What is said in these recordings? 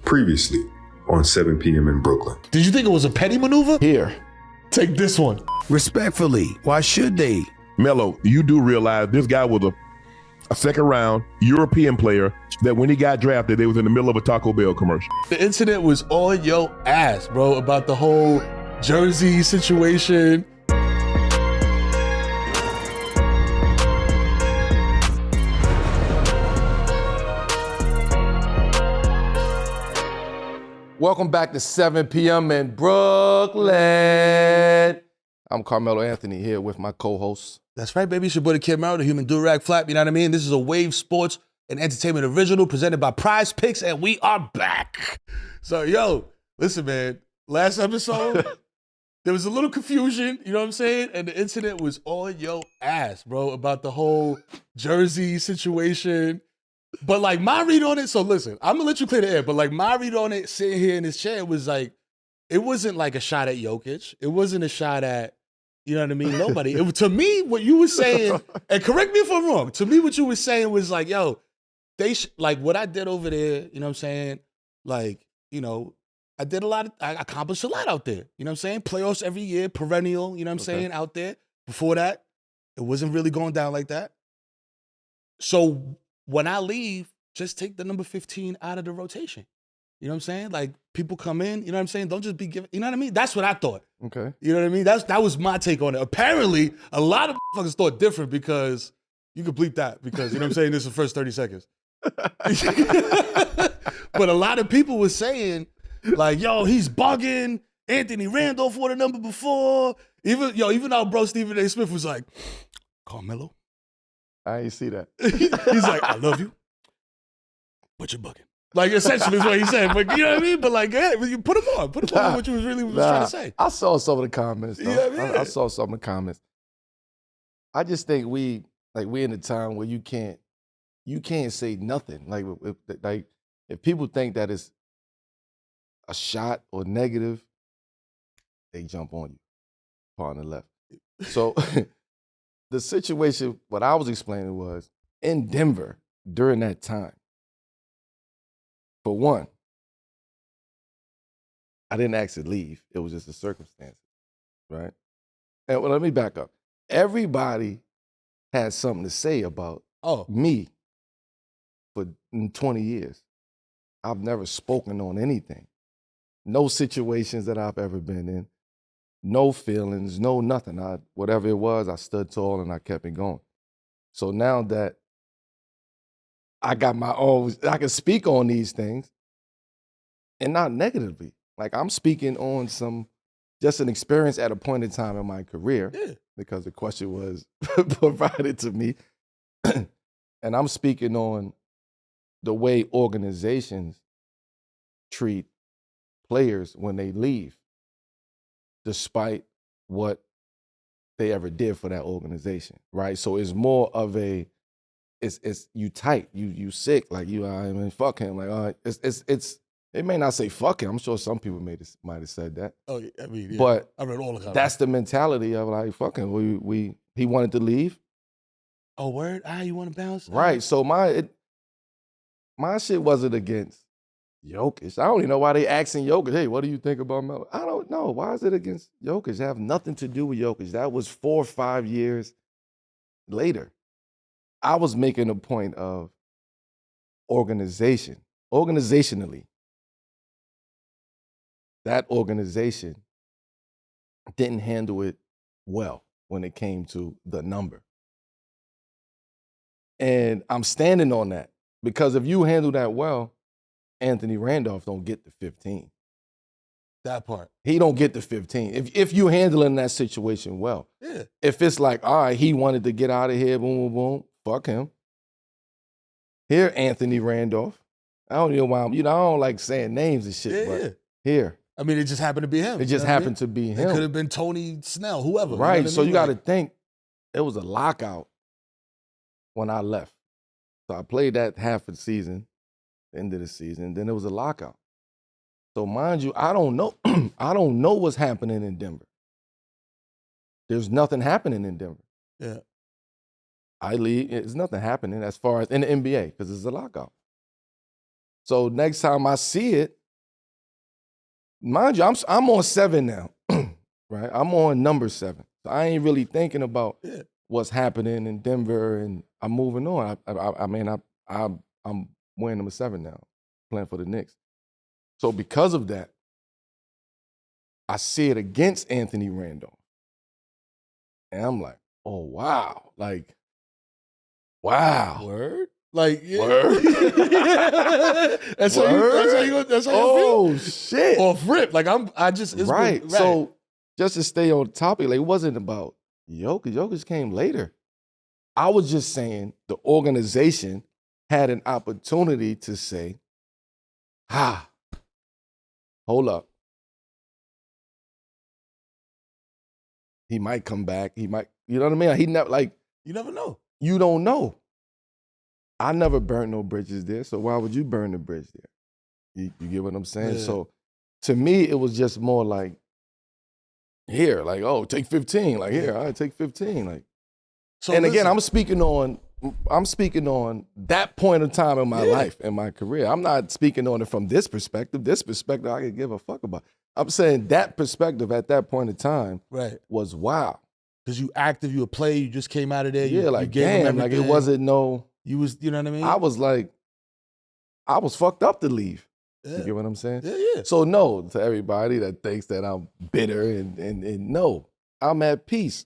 Previously on 7 p.m. in Brooklyn. Did you think it was a petty maneuver? Here. Take this one. Respectfully, why should they? Melo, you do realize this guy was a second round European player that when he got drafted, they was in the middle of a Taco Bell commercial. The incident was on your ass, bro, about the whole jersey situation. Welcome back to 7 p.m. in Brooklyn. I'm Carmelo Anthony here with my co-host. That's right, baby. It's your boy, the Kid Mero, the human do-rag flap, you know what I mean? This is a Wave Sports and Entertainment original presented by Prize Picks, and we are back. So, yo, listen, man. Last episode, there was a little confusion, you know what I'm saying? And the incident was on your ass, bro, about the whole jersey situation. But like my read on it, so listen, I'm gonna let you clear the air, but like my read on it sitting here in this chair was like, it wasn't like a shot at Jokic. It wasn't a shot at, you know what I mean, nobody. To me, what you were saying, and correct me if I'm wrong, to me what you were saying was like, yo, like what I did over there, you know what I'm saying? Like, you know, I accomplished a lot out there. You know what I'm saying? Playoffs every year, perennial, you know what I'm saying, out there. Before that, it wasn't really going down like that. So when I leave, just take the number 15 out of the rotation. You know what I'm saying? Like, people come in, you know what I'm saying? Don't just be giving, you know what I mean? That's what I thought. Okay. You know what I mean? That was my take on it. Apparently, a lot of motherfuckers thought different because, you could bleep that because, you know what I'm saying, this is the first 30 seconds. But a lot of people were saying, like, yo, he's bugging. Anthony Randolph wore the number before. Even our bro Stephen A. Smith was like, Carmelo. I ain't see that. He's like, I love you, but you're bugging. Like, essentially is what he said. But you know what I mean? But like, yeah, you put him on. Put him on what you was really trying to say. I saw some of the comments, though. You know what I mean? I saw some of the comments. I just think we in a time where you can't say nothing. Like if people think that it's a shot or negative, they jump on you. On the left. So the situation, what I was explaining was, in Denver during that time, for one, I didn't actually leave. It was just a circumstance, right? And well, let me back up. Everybody had something to say about me for 20 years. I've never spoken on anything. No situations that I've ever been in. No feelings, no nothing. Whatever it was, I stood tall and I kept it going. So now that I got my own, I can speak on these things and not negatively. Like, I'm speaking on just an experience at a point in time in my career, because the question was provided to me. And I'm speaking on the way organizations treat players when they leave, despite what they ever did for that organization, right? So it's more of it's you tight, you sick, like I mean, fuck him, like, all right, it may not say fuck him. I'm sure some people might have said that. Oh, yeah, I mean, yeah. But I read all the comments. That's the mentality of like, fuck him. He wanted to leave. Oh, word? You want to bounce? Right. So my shit wasn't against Jokic. I don't even know why they asking Jokic, hey, what do you think about Melo? I don't know. Why is it against Jokic? It have nothing to do with Jokic. That was 4 or 5 years later. I was making a point of organizationally. That organization didn't handle it well when it came to the number. And I'm standing on that because if you handle that well, Anthony Randolph don't get the 15. That part. He don't get the 15. If you handling that situation well. Yeah. If it's like, all right, he wanted to get out of here, boom, boom, boom, fuck him. Here, Anthony Randolph. I don't know why I don't like saying names and shit, but here. I mean, it just happened to be him. It just happened to be him. It could have been Tony Snell, whoever. Right. You know So you got to think, it was a lockout when I left. So I played that half of the season, the end of the season, then it was a lockout. So mind you, I don't know. I don't know what's happening in Denver. There's nothing happening in Denver. Yeah. I leave, there's nothing happening as far as in the NBA because it's a lockout. So next time I see it, mind you, I'm on 7 now, right? I'm on number 7. So I ain't really thinking about what's happening in Denver, and I'm moving on. I'm wearing number 7 now, playing for the Knicks. So because of that, I see it against Anthony Randolph. And I'm like, oh, wow. Like, wow. Word? Like, yeah. Word? That's how you feel? Oh, shit. Off rip. Like, it's right. been, So just to stay on topic, like, it wasn't about Jokic. Jokic came later. I was just saying the organization had an opportunity to say, hold up. He might come back. He might, you know what I mean? He never, like. You never know. You don't know. I never burned no bridges there, so why would you burn the bridge there? You get what I'm saying? Yeah. So to me, it was just more like, here, like, oh, take 15. Like, here, all right, take 15. Like, so and again, I'm speaking on that point of time in my life, in my career. I'm not speaking on it from this perspective. This perspective I could give a fuck about. I'm saying that perspective at that point in time was wow. Because you active, you a player, you just came out of there. Yeah, like, damn, like it wasn't no. You was, you know what I mean? I was like, I was fucked up to leave. Yeah. You get what I'm saying? Yeah. So no, to everybody that thinks that I'm bitter and no, I'm at peace.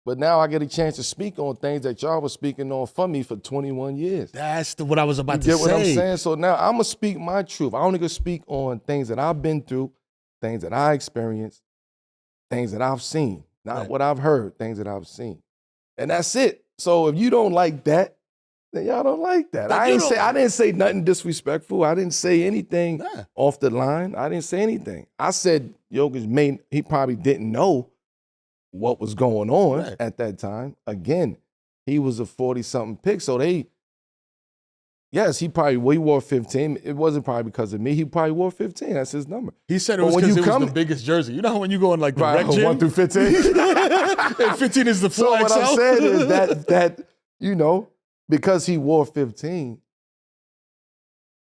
But now I get a chance to speak on things that y'all was speaking on for me for 21 years. That's what I was about to say. You get what I'm saying? So now I'm going to speak my truth. I only going to speak on things that I've been through, things that I experienced, things that I've seen. Not what I've heard, things that I've seen. And that's it. So if you don't like that, then y'all don't like that. I didn't say nothing disrespectful. I didn't say anything off the line. I didn't say anything. I said Jokic he probably didn't know what was going on at that time. Again, he was a 40-something pick. So he wore 15. It wasn't probably because of me. He probably wore 15. That's his number. He said it was because it was the biggest jersey. You know when you go in like the rec gym? 1 through 15? And 15 is the 4XL. So what I'm saying is that because he wore 15,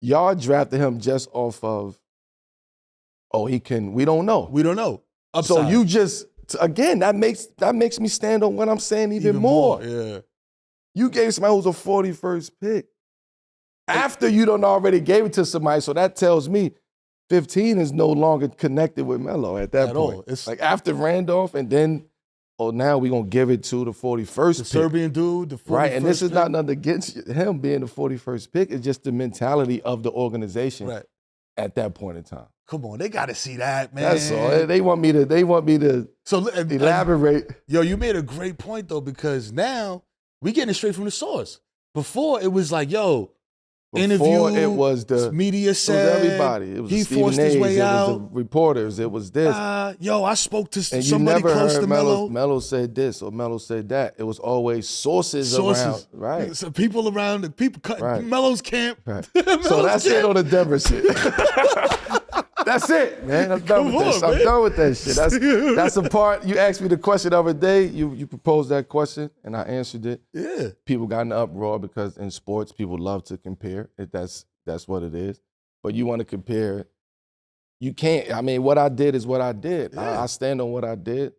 y'all drafted him just off of, we don't know. We don't know. Upside. So you just, again, that makes me stand on what I'm saying even more. Yeah. You gave somebody who's a 41st pick. After you done already gave it to somebody, so that tells me 15 is no longer connected with Melo at that point. It's like after Randolph, and then, now we're going to give it to the 41st pick. Serbian dude, the 41st right, and this is not nothing against him being the 41st pick. It's just the mentality of the organization at that point in time. Come on, they got to see that, man. That's all. They want me to elaborate. Yo, you made a great point, though, because now we getting it straight from the source. Before, it was like, interview, it was the media said, it was everybody. It was he Stephen forced A's, his way out. It was the reporters. It was this. I spoke to and somebody close to Melo. Melo said this or Melo said that. It was always sources around. Right. So people around, Melo's camp. Right. So that's it on the Denver shit. That's it, man. I'm done with this. I'm done with that shit. That's the part. You asked me the question the other day. You proposed that question, and I answered it. Yeah. People got in an uproar because in sports, people love to compare. That's what it is. But you want to compare. You can't. I mean, what I did is what I did. Yeah. I stand on what I did.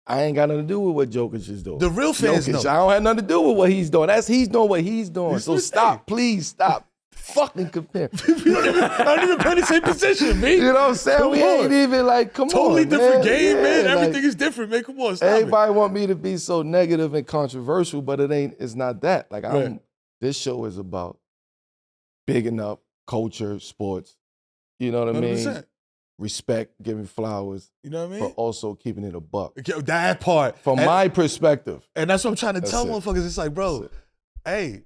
I ain't got nothing to do with what Jokic is doing. The real fans know. I don't have nothing to do with what he's doing. He's doing what he's doing. So stop. Please stop. Fucking compare. I don't even play the same position, man. You know what I'm saying? We ain't even like, come totally on, different game, man. Like, everything is different, man. Come on, stop everybody want me to be so negative and controversial, but it's not that. Like, this show is about bigging up culture, sports. You know what I mean? 100%. Respect, giving flowers. You know what I mean? But also keeping it a buck. That part. From my perspective. And that's what I'm trying to tell motherfuckers. It's like, bro, hey,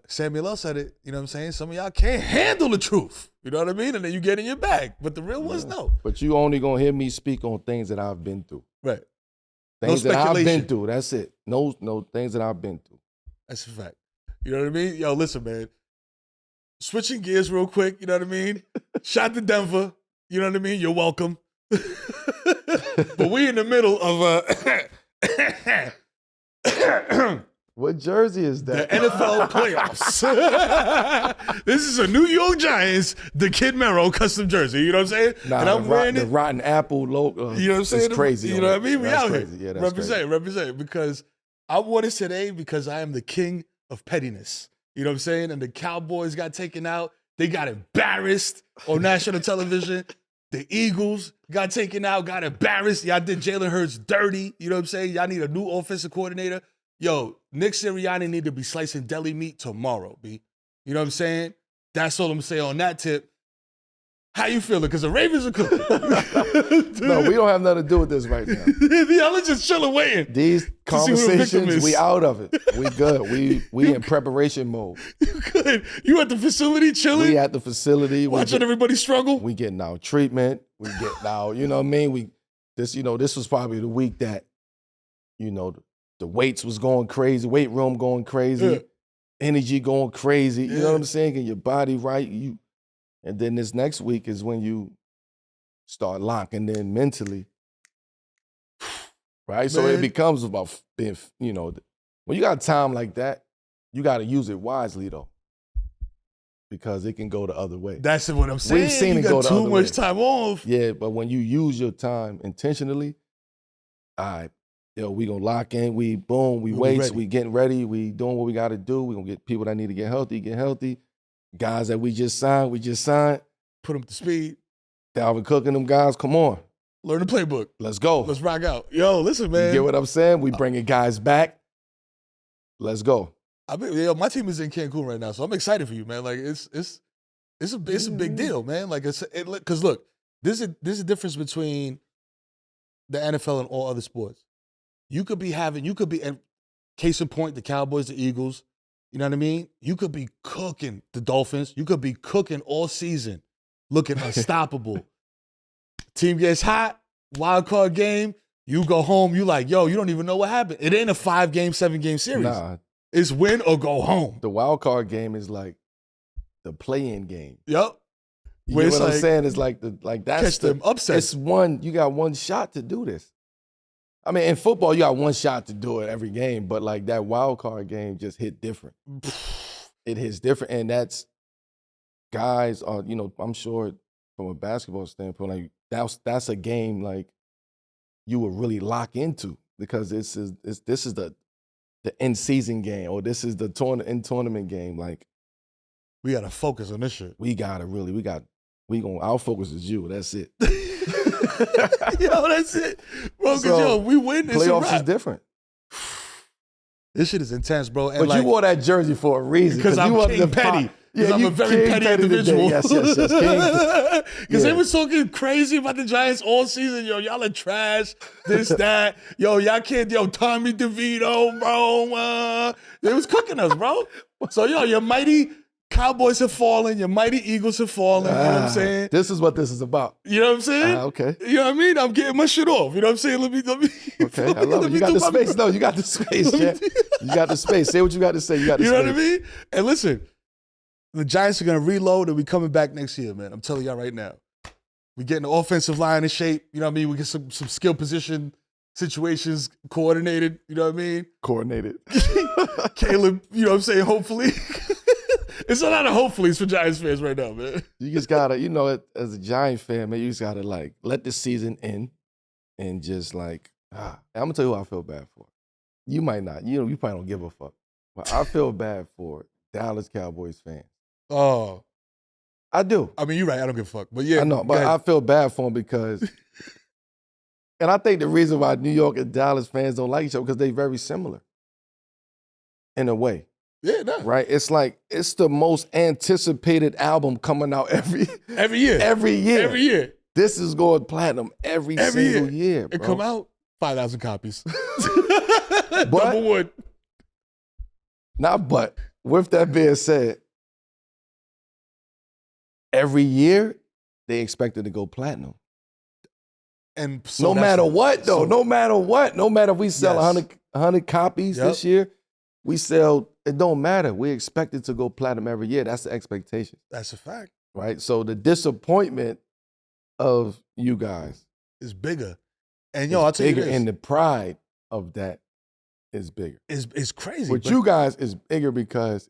Samuel said it, you know what I'm saying? Some of y'all can't handle the truth. You know what I mean? And then you get in your bag. But the real ones know. But you only gonna hear me speak on things that I've been through. Right. Things that I've been through. That's it. No things that I've been through. That's a fact. You know what I mean? Yo, listen, man. Switching gears real quick, you know what I mean? Shot to Denver. You know what I mean? You're welcome. But we in the middle of What jersey is The that? NFL playoffs. This is a New York Giants, the Kid Mero custom jersey. You know what I'm saying? Nah, and I'm wearing the it. rotten apple logo. You know what I'm saying? It's crazy. You know what I mean? We That's out crazy. here. Yeah, that's Represent. Because I wore this today because I am the king of pettiness. You know what I'm saying? And the Cowboys got taken out. They got embarrassed on national television. The Eagles got taken out, got embarrassed. Y'all did Jalen Hurts dirty. You know what I'm saying? Y'all need a new offensive coordinator. Yo, Nick Sirianni need to be slicing deli meat tomorrow, B. You know what I'm saying? That's all I'm saying on that tip. How you feeling? Because the Ravens are cooking. No, we don't have nothing to do with this right now. Y'all are just chilling, waiting. These conversations, we out of it. We good. We in preparation mode. You good? You at the facility chilling? We at the facility. Watching everybody struggle? We getting our treatment. We getting our, you know what I mean? This was probably the week that, the weights was going crazy, weight room going crazy, energy going crazy. You know what I'm saying? Getting your body right. And then this next week is when you start locking in mentally. Right? So it becomes about being, when you got time like that, you got to use it wisely though. Because it can go the other way. That's what I'm saying. We've seen you it got go the too other much way. time off. Yeah, but when you use your time intentionally, all right, we gonna lock in, we weights, we getting ready, we doing what we gotta do. We gonna get people that need to get healthy. Guys that we just signed. Put them to speed. Dalvin Cook and them guys, come on. Learn the playbook. Let's go. Let's rock out. Yo, listen, man. You get what I'm saying? We bringing guys back. Let's go. My team is in Cancun right now, so I'm excited for you, man. Like it's a big deal, man. Like because look, there's a difference between the NFL and all other sports. You could be, and case in point, the Cowboys, the Eagles. You know what I mean? You could be cooking the Dolphins. You could be cooking all season, looking unstoppable. Team gets hot, wild card game. You go home. You like, yo, you don't even know what happened. It ain't a 5-game, 7-game series. Nah. It's win or go home. The wild card game is like the play-in game. Yep. You know what I'm saying? It's like that's catch them upset. You got one shot to do this. I mean, in football, you got one shot to do it every game, but like that wild card game just hit different. It hits different, and that's guys are, I'm sure from a basketball standpoint, like that's a game like you would really lock into because this is the in-season game or this is the tournament game. Like we gotta focus on this shit. Our focus is you. That's it. Yo, that's it. Bro, because we win this. Playoffs is different. This shit is intense, bro. And but you wore that jersey for a reason. Because I'm King Petty. Because I'm a very petty individual. Yes. Because they was talking crazy about the Giants all season. Yo, y'all are trash. This, that. Yo, y'all can't. Yo, Tommy DeVito, bro. They was cooking us, bro. So, yo, your mighty Cowboys have fallen. Your mighty Eagles have fallen. You know what I'm saying? This is what this is about. You know what I'm saying? Okay. You know what I mean? I'm getting my shit off. You know what I'm saying? Let me. Okay, I love it. You got the space. No, you got the space, champ. You got the space. Say what you got to say. You got the space. You know what I mean? And listen, the Giants are going to reload and we coming back next year, man. I'm telling y'all right now. We getting the offensive line in shape. You know what I mean? We get some skill position situations coordinated. You know what I mean? Coordinated. Caleb, you know what I'm saying? Hopefully. It's a lot of hopefullys for Giants fans right now, man. You just got to, as a Giant fan, man, you just got to, let the season end and just, I'm going to tell you who I feel bad for. You might not. You probably don't give a fuck. But I feel bad for Dallas Cowboys fans. Oh. I do. I mean, you're right. I don't give a fuck. But yeah. I know, but I feel bad for them because, and I think the reason why New York and Dallas fans don't like each other because they're very similar in a way. Yeah, no. Right? It's like, it's the most anticipated album coming out every year. Every year. Every year. This is going platinum every single year, bro. It come out, 5,000 copies. But, double wood. But with that being said, every year they expect it to go platinum. And so no matter what, though, no matter if we sell 100 copies this year, we sell, it don't matter. We expect it to go platinum every year. That's the expectation. That's a fact. Right? So the disappointment of you guys is bigger. And I'll tell you this. And the pride of that is bigger. It's crazy. With you guys, is bigger because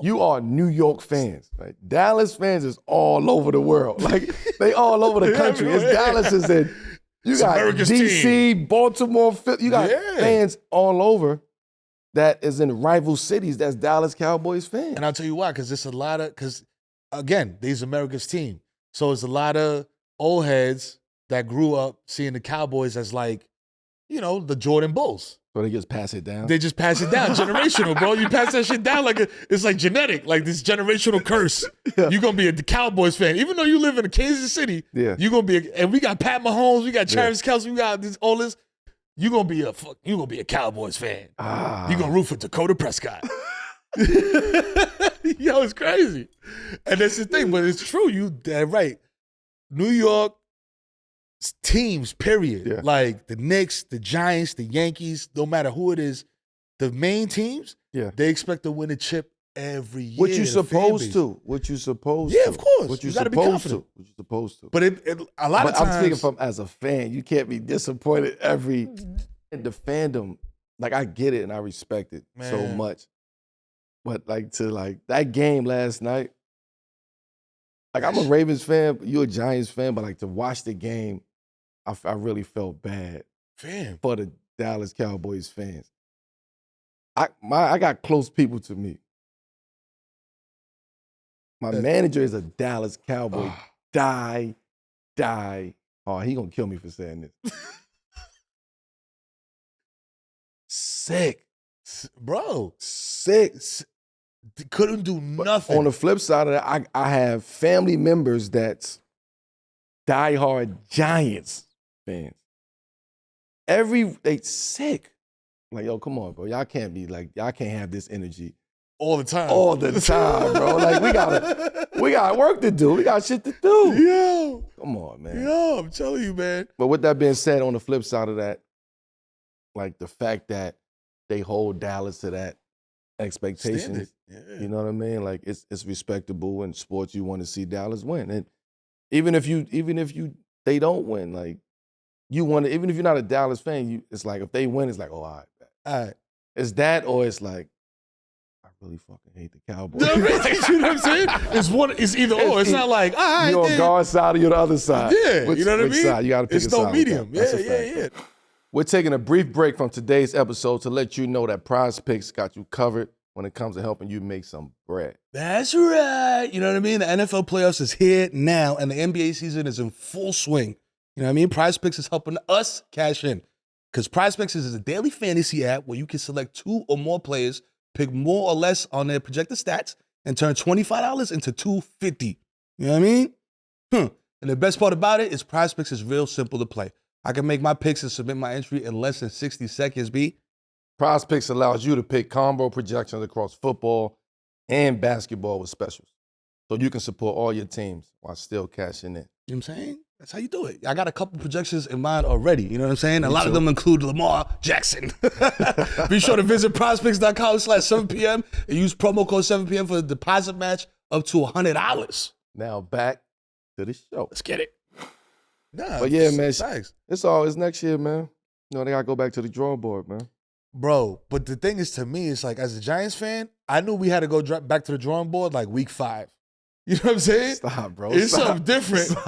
you are New York fans. Right? Dallas fans is all over the world. Like, they all over the country. It's Dallas is in, you got America's DC, team. Baltimore, you got fans all over that is in rival cities. That's Dallas Cowboys fans. And I'll tell you why, because it's a lot of, because again, these America's team. So it's a lot of old heads that grew up seeing the Cowboys as like, you know, the Jordan Bulls. So they just pass it down? They just pass it down. Generational, bro. You pass that shit down like it's like genetic, like this generational curse. Yeah. You're going to be a Cowboys fan. Even though you live in Kansas City, you're going to be and we got Pat Mahomes, we got Travis Kelce, we got all this. You're going to be a Cowboys fan. You're going to root for Dakota Prescott. Yo, it's crazy. And that's the thing, but it's true. You dead right. New York teams, period. Yeah. Like the Knicks, the Giants, the Yankees, no matter who it is, the main teams, they expect to win a chip every year. What you supposed to. What you supposed to. Yeah, of course. What you gotta supposed be confident. to. What you supposed to. But a lot of times. I'm speaking from as a fan. You can't be disappointed in the fandom. Like, I get it and I respect it so much. But that game last night, like, I'm a Ravens fan, but you're a Giants fan, but like to watch the game, I really felt bad for the Dallas Cowboys fans. I got close people to me. My manager is a Dallas Cowboy. Die. Oh, he gonna kill me for saying this. Sick. Bro. Sick. Couldn't do nothing. But on the flip side of that, I have family members that's diehard Giants fans. They sick. Like, yo, come on, bro. Y'all can't have this energy all the time. All the time, bro. Like, we got work to do. We got shit to do. Yo. Come on, man. Yo, I'm telling you, man. But with that being said, on the flip side of that, like the fact that they hold Dallas to that expectation, you know what I mean? Like, it's respectable in sports. You want to see Dallas win. And even if they don't win, like, even if you're not a Dallas fan, it's like if they win, it's like, oh, all right. It's that, or it's like, I really fucking hate the Cowboys. You know what I'm saying? It's either or. It's not like, all right, you're on guard side or you're the other side. Yeah, you know what I mean? Side? You got to pick it's a side. It's no medium. Yeah. We're taking a brief break from today's episode to let you know that Prize Picks got you covered when it comes to helping you make some bread. That's right. You know what I mean? The NFL playoffs is here now, and the NBA season is in full swing. You know what I mean? Prize Picks is helping us cash in. Because Prize Picks is a daily fantasy app where you can select 2 or more players, pick more or less on their projected stats, and turn $25 into $250. You know what I mean? And the best part about it is Prize Picks is real simple to play. I can make my picks and submit my entry in less than 60 seconds, B. Prize Picks allows you to pick combo projections across football and basketball with specials. So you can support all your teams while still cashing in. You know what I'm saying? That's how you do it. I got a couple projections in mind already. You know what I'm saying? A lot of them include Lamar Jackson. Be sure to visit prizepicks.com/7 p.m. and use promo code 7 p.m. for a deposit match up to $100. Now back to the show. Let's get it. Nah, but yeah, man, thanks. It's next year, man. You know, they got to go back to the drawing board, man. Bro, but the thing is, to me, it's like, as a Giants fan, I knew we had to go back to the drawing board like week 5. You know what I'm saying? Stop, bro. It's something different. Nah,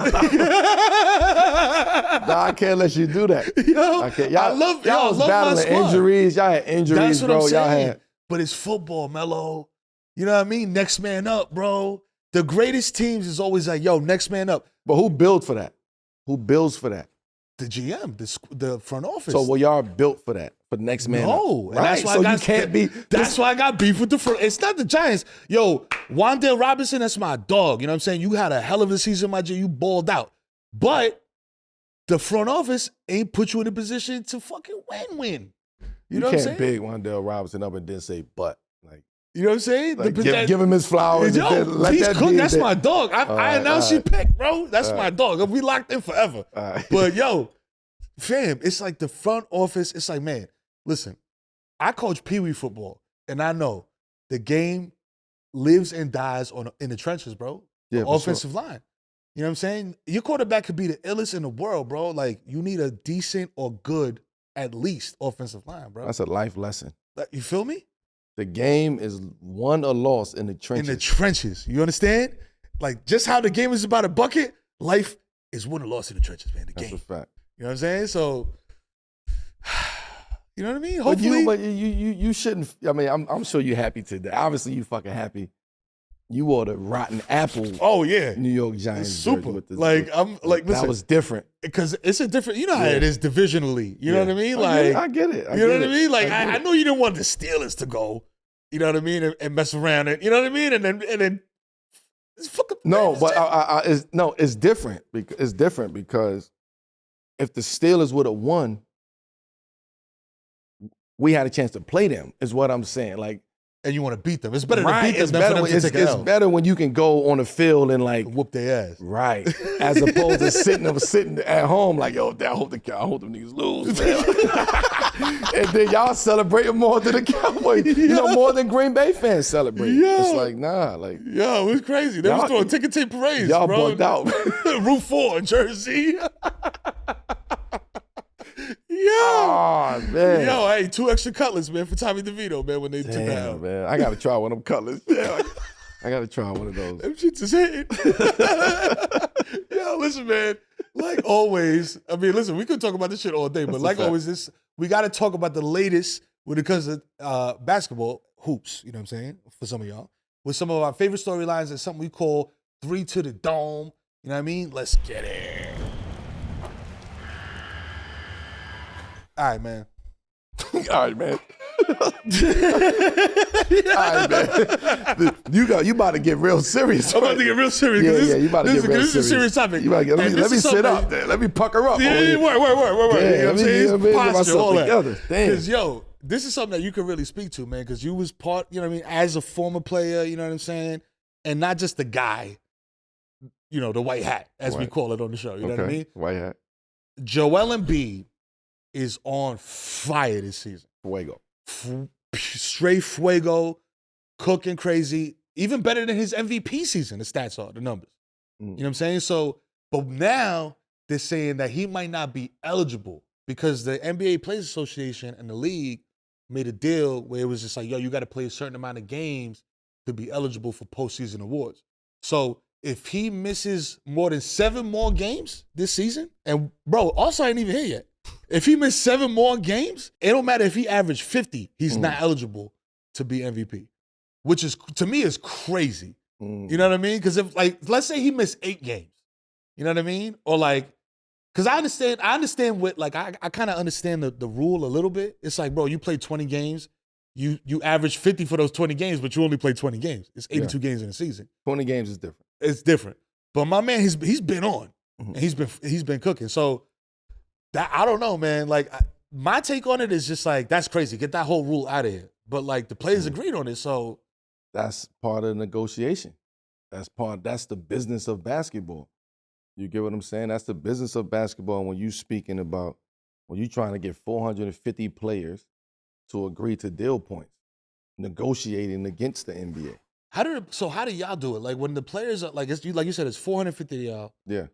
I can't let you do that. Yo, y'all was battling injuries. Y'all had injuries, That's what bro. I'm saying. Y'all had. But it's football, Melo. You know what I mean? Next man up, bro. The greatest teams is always like, yo, next man up. But who builds for that? Who builds for that? The GM, the front office. So, y'all built for that, for next man up. No, right? And that's why so you can't be. That's why I got beef with the front. It's not the Giants. Yo, Wan'Dale Robinson, that's my dog. You know what I'm saying? You had a hell of a season, my G. You balled out. But the front office ain't put you in a position to fucking win. You know what I'm saying? You can't big Wan'Dale Robinson up and then say, but. Like, you know what I'm saying? Like, give him his flowers. Yo, please cook. That's my dog. I announced you picked, bro. That's my dog. We locked in forever. But yo, fam, it's like the front office. It's like, man, listen, I coach Pee Wee football, and I know the game lives and dies in the trenches, bro. Yeah, the offensive line. You know what I'm saying? Your quarterback could be the illest in the world, bro. Like, you need a decent or good at least offensive line, bro. That's a life lesson. You feel me? The game is won or lost in the trenches. In the trenches. You understand? Like, just how the game is about a bucket, life is won or lost in the trenches, man. The game. That's a fact. You know what I'm saying? So, you know what I mean? Hopefully. But you shouldn't. I mean, I'm sure you're happy today. Obviously, you fucking happy. You wore the rotten apple. Oh yeah, New York Giants. Super. With the, I'm like, listen, that was different because it's a different. You know how it is divisionally. You know what I mean? Like, I get it. You know what I mean? Like, I know you didn't want the Steelers to go. You know what I mean? And mess around it. You know what I mean? And then it's fucking. No, but it's different. It's different because if the Steelers would have won, we had a chance to play them. Is what I'm saying. Like. And you want to beat them. It's better right. to beat them than for them to take an It's L. better when you can go on the field and like whoop their ass. Right. As opposed to sitting at home like, yo, I hope them niggas lose, man. And then y'all celebrating more than the Cowboys. You know, more than Green Bay fans celebrate. It's like, nah, like. Yo, it was crazy. They was throwing ticket tape parades, y'all bro. bugged out. Route 4 in Jersey. Yo, oh, man. Yo, hey, 2 extra cutlets, man, for Tommy DeVito, man, when they took that out. Man, I gotta try one of them cutlets. Yeah, I gotta try one of those. Them shits is hitting. Yo, listen, man. Like always, I mean, listen, we could talk about this shit all day, but like always, we got to talk about the latest when it comes to basketball hoops. You know what I'm saying? For some of y'all, with some of our favorite storylines and something we call 3 to the Dome. You know what I mean? Let's get it. All right, man. All right, man. All right, man. You about to get real serious. I'm about to get real serious. Yeah, you about to get real serious. This is a serious topic. You about to get, let me sit up there. Let me pucker up. Yeah, word. You know what I'm saying? Posture, all that. Damn. Because, yo, this is something that you can really speak to, man, because you was part, you know what I mean, as a former player, you know what I'm saying? And not just the guy, you know, the white hat, as we call it on the show. You know what I mean? White hat. Joel Embiid is on fire this season. Fuego. Straight fuego, cooking crazy. Even better than his MVP season, the stats are, the numbers. You know what I'm saying? So, but now they're saying that he might not be eligible because the NBA Players Association and the league made a deal where it was just like, yo, you got to play a certain amount of games to be eligible for postseason awards. So if he misses more than 7 more games this season, and bro, also I ain't even here yet. If he missed 7 more games, it don't matter if he averaged 50, he's not eligible to be MVP, which is, to me, is crazy. You know what I mean? Because if, like, let's say he missed 8 games, you know what I mean? Or like, because I understand what, like, I kind of understand the rule a little bit. It's like, bro, you play 20 games, you average 50 for those 20 games, but you only play 20 games. It's 82 games in a season. 20 games is different. It's different. But my man, he's been on, and he's been cooking. So, that, I don't know, man. Like, my take on it is just like, that's crazy. Get that whole rule out of here. But like, the players agreed on it, so that's part of the negotiation. That's the business of basketball. You get what I'm saying? That's the business of basketball. When you speaking about, when you trying to get 450 players to agree to deal points, negotiating against the NBA. How do y'all do it? Like, when the players are like, like you said, it's 450 of y'all. Yeah.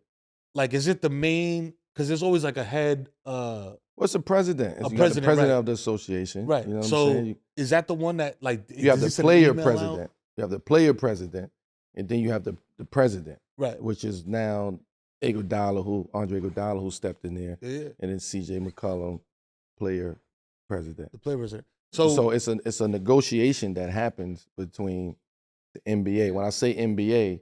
Like, is it the main? Because there's always like a head. What's the president? A the president, president right. of the association. Right. You know what So I'm saying? is that the one that, like, You have the player president. You have the player president, and then you have the president. Right. Which is now Andre Iguodala, who stepped in there. Yeah. And then CJ McCollum, player president. The player president. So it's a negotiation that happens between the NBA. When I say NBA,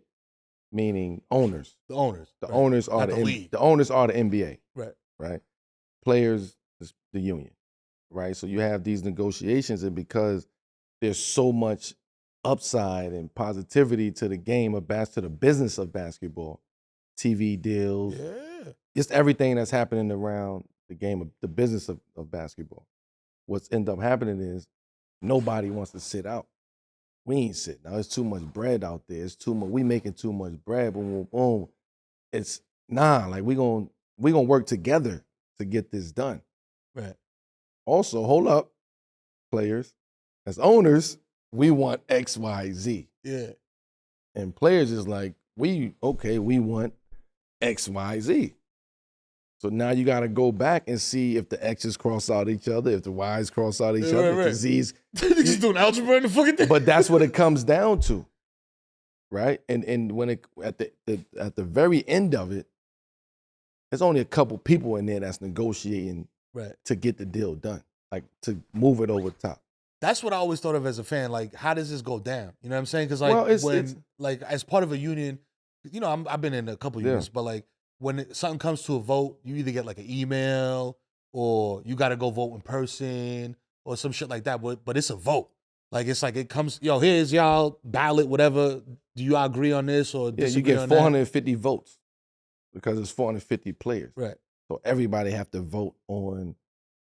meaning owners. The owners. The owners are Not the league. The owners are the NBA. Right. Right. Players is the union. Right. So you have these negotiations, and because there's so much upside and positivity to the game to the business of basketball, TV deals, just everything that's happening around the game of the business of basketball. What's end up happening is nobody wants to sit out. We ain't sitting. Now there's too much bread out there. It's too much. We making too much bread. Boom, boom, boom. It's like we gonna work together to get this done. Right. Also, hold up, players. As owners, we want X, Y, Z. Yeah. And players is like, we want X, Y, Z. So now you got to go back and see if the X's cross out each other, if the Y's cross out each other, if the Z's. Niggas doing algebra in the fucking thing. But that's what it comes down to, right? And when it at the very end of it, there's only a couple people in there that's negotiating to get the deal done, like to move it over top. That's what I always thought of as a fan. Like, how does this go down? You know what I'm saying? Because like like as part of a union, you know, I've been in a couple unions, but like when something comes to a vote, you either get like an email or you got to go vote in person or some shit like that. But it's a vote. Like it's like it comes, yo, here's y'all ballot, whatever. Do you all agree on this or disagree you get 450 votes because it's 450 players. Right. So everybody have to vote on.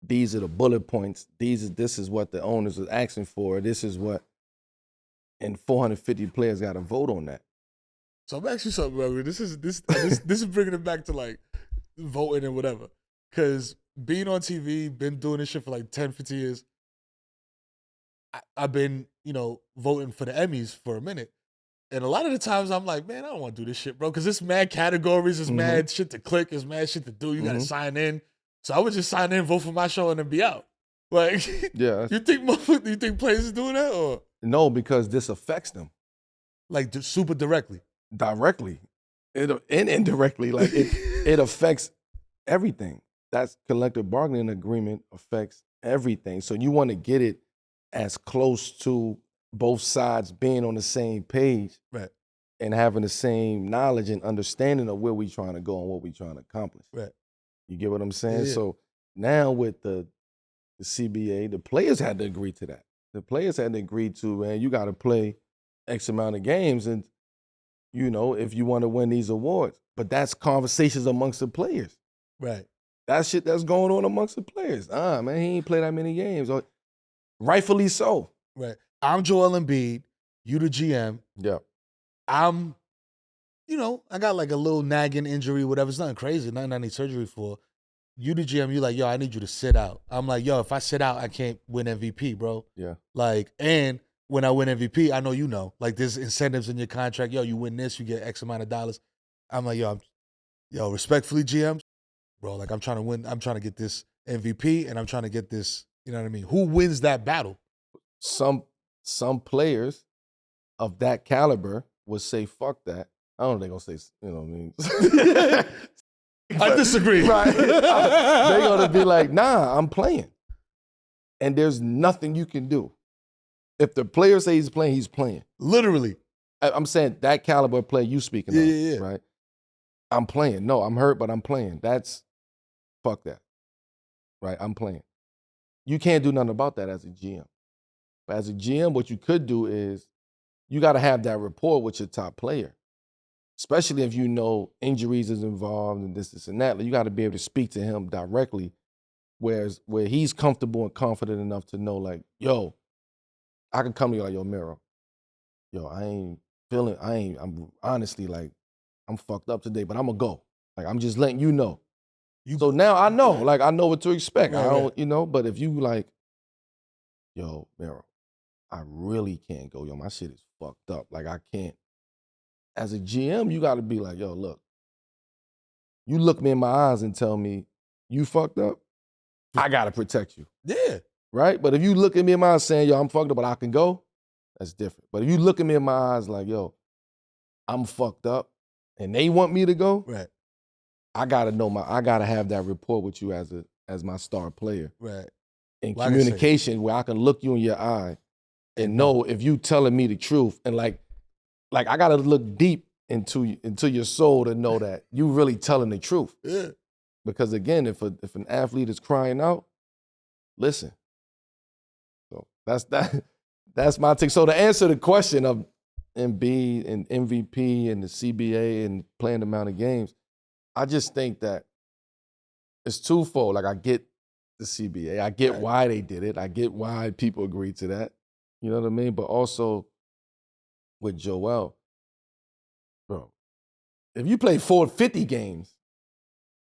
These are the bullet points. This is what the owners are asking for. This is what, and 450 players got to vote on that. So I'm asking you something, bro. This is bringing it back to like voting and whatever. Because being on TV, been doing this shit for like 10, 15 years. I've been, you know, voting for the Emmys for a minute. And a lot of the times I'm like, man, I don't want to do this shit, bro. Because it's mad categories, it's mad shit to click, it's mad shit to do. You got to sign in. So I would just sign in, vote for my show, and then be out. Like, yeah. you think players is doing that, or no? Because this affects them, like super directly, directly, and indirectly. Like it affects everything. That collective bargaining agreement affects everything. So you want to get it as close to both sides being on the same page, right, and having the same knowledge and understanding of where we're trying to go and what we're trying to accomplish. right. You get what I'm saying? Yeah. So now with the CBA, the players had to agree to that. The players had to agree to, man, you got to play X amount of games, and you know, if you want to win these awards. But that's conversations amongst the players. Right. That shit that's going on amongst the players. Man, he ain't played that many games. Or, rightfully so. Right. I'm Joel Embiid. You the GM. Yeah. I'm, you know, I got like a little nagging injury, whatever. It's nothing crazy, nothing I need surgery for. You the GM, you like, yo, I need you to sit out. I'm like, yo, if I sit out, I can't win MVP, bro. Yeah. Like, and when I win MVP, I know you know. Like, there's incentives in your contract. Yo, you win this, you get X amount of dollars. I'm like, yo, respectfully, GM, bro, like I'm trying to win. I'm trying to get this MVP, and I'm trying to get this, you know what I mean? Who wins that battle? Some players of that caliber would say, fuck that. I don't know if they're going to say, you know what I mean? I disagree. Right. They're going to be like, nah, I'm playing. And there's nothing you can do. If the player says he's playing, he's playing. Literally. I'm saying that caliber of player you speaking of, Yeah. right? I'm playing. No, I'm hurt, but I'm playing. Fuck that. Right? I'm playing. You can't do nothing about that as a GM. But as a GM, what you could do is you got to have that rapport with your top player, especially if you know injuries is involved and this and that. You got to be able to speak to him directly, where he's comfortable and confident enough to know, like, yo, I can come to you like, yo, Mero, yo, I'm honestly like, I'm fucked up today, but I'm going to go. Like, I'm just letting you know. So now I know, like, I know what to expect. I don't, you know, but if you like, yo, Mero, I really can't go. Yo, my shit is fucked up. Like, I can't. As a GM, you got to be like, yo, look, you look me in my eyes and tell me you fucked up, I got to protect you. Yeah. Right? But if you look at me in my eyes saying, yo, I'm fucked up, but I can go, that's different. But if you look at me in my eyes like, yo, I'm fucked up, and they want me to go, right? I gotta have that rapport with you as my star player. Right. In communication where I can look you in your eye and know if you telling me the truth. And like I gotta look deep into your soul to know that you really telling the truth. Yeah. Because again, if an athlete is crying out, listen. So that's my take. So to answer the question of Embiid and MVP and the CBA and playing the amount of games, I just think that it's twofold. Like, I get the CBA. I get why they did it. I get why people agreed to that. You know what I mean? But also with Joel, bro, if you play 450 games,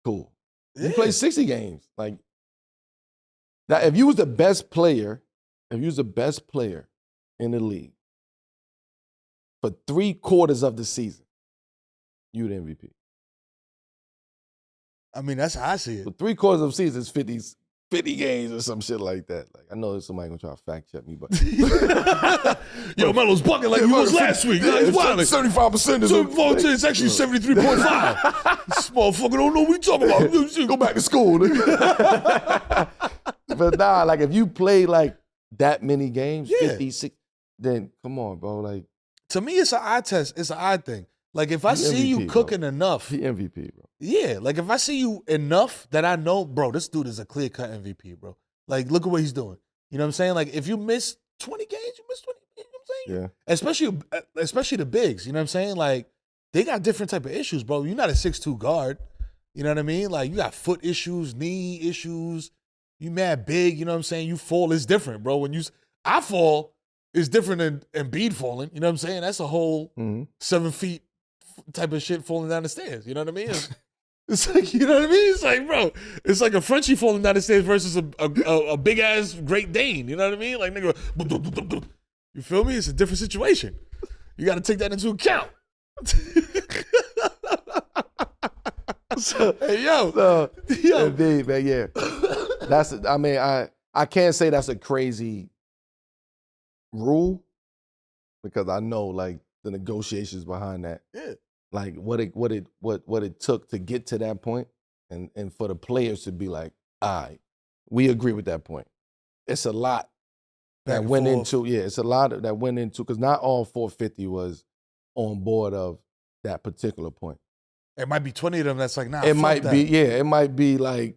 cool. If you play 60 games, like that, if you was the best player in the league for 3/4 of the season, you the MVP. I mean, that's how I see it. But 3/4 of the season is 50 games or some shit like that. Like I know somebody gonna try to fact check me, but Yo, Melo's bucking like he was last week. Yeah, He's wilding. 75% is 74%. It's actually 73.5. This motherfucker don't know what we talking about. Go back to school, nigga. But nah, like if you play like that many games, 56, then come on, bro. Like to me, it's an eye test. It's an eye thing. Like if I see you cooking enough, he MVP, bro. Yeah, like if I see you enough that I know, bro, this dude is a clear-cut MVP, bro. Like look at what he's doing. You know what I'm saying? Like if you miss 20 games, you miss 20. You know what I'm saying? Yeah. Especially the bigs. You know what I'm saying? Like they got different type of issues, bro. You're not a 6'2" guard. You know what I mean? Like you got foot issues, knee issues. You mad big. You know what I'm saying? You fall is different, bro. When I fall is different than Embiid falling. You know what I'm saying? That's a whole 7 feet type of shit falling down the stairs. You know what I mean? It's like, you know what I mean? It's like, bro, it's like a Frenchie falling down the stairs versus a big ass Great Dane. You know what I mean? Like, nigga, you feel me? It's a different situation. You got to take that into account. Hey, yo. Indeed, man, yeah. I can't say that's a crazy rule because I know like the negotiations behind that. Yeah. Like what it took to get to that point and for the players to be like, all right, we agree with that point. It's a lot that went into, it's a lot that went into, because not all 450 was on board of that particular point. It might be 20 of them that's like, nah, it might be like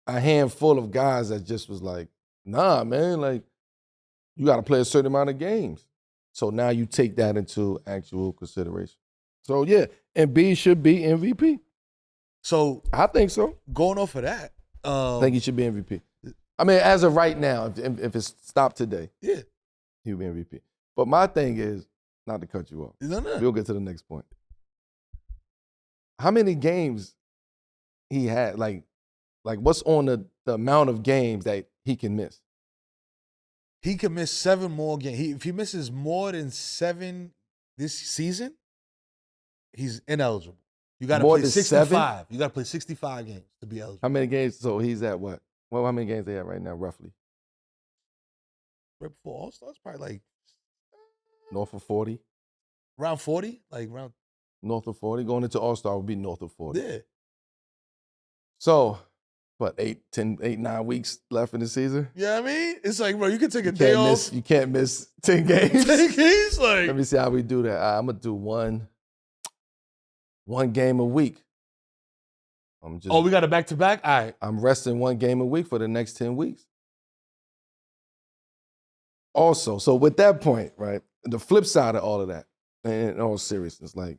a handful of guys that just was like, nah, man, like you got to play a certain amount of games. So now you take that into actual consideration. So yeah, Embiid should be MVP. So I think so. Going off of that, I think he should be MVP. I mean, as of right now, if it's stopped today, yeah, he'll be MVP. But my thing is, not to cut you off. No. We'll get to the next point. How many games he had? Like what's on the amount of games that he can miss? He can miss 7 more games. If he misses more than 7 this season, he's ineligible. You got to play 65. 7? You got to play 65 games to be eligible. How many games? So he's at what? Well, how many games they have right now, roughly? Right before All-Stars, probably like north of 40. Around 40, like around north of 40. Going into All-Star would be north of 40. Yeah. So, what, 8, 9 weeks left in the season? Yeah, I mean, it's like, bro, you can take a day off. You can't miss 10 games. 10 games, like. Let me see how we do that. I'm gonna do one game a week. We got a back-to-back? All right. I'm resting 1 game a week for the next 10 weeks. Also, so with that point, right, the flip side of all of that, and in all seriousness, like,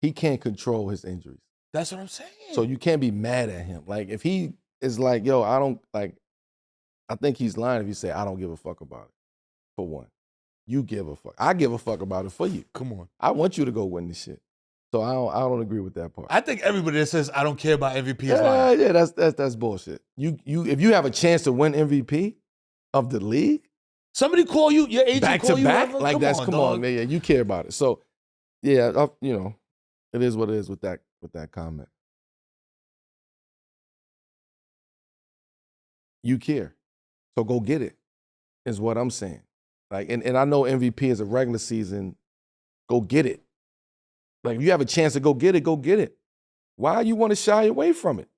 he can't control his injuries. That's what I'm saying. So you can't be mad at him. Like, if he is like, yo, I think he's lying if he say, I don't give a fuck about it, for one. You give a fuck. I give a fuck about it for you. Come on. I want you to go win this shit. So I don't agree with that part. I think everybody that says I don't care about MVP is lying. Yeah, that's bullshit. You if you have a chance to win MVP of the league, somebody call you, your agent back call to you back, ever? like come on, man. Yeah, you care about it. So yeah, it is what it is with that comment. You care, so go get it. Is what I'm saying. Like, and I know MVP is a regular season. Go get it. Like, if you have a chance to go get it. Why you want to shy away from it?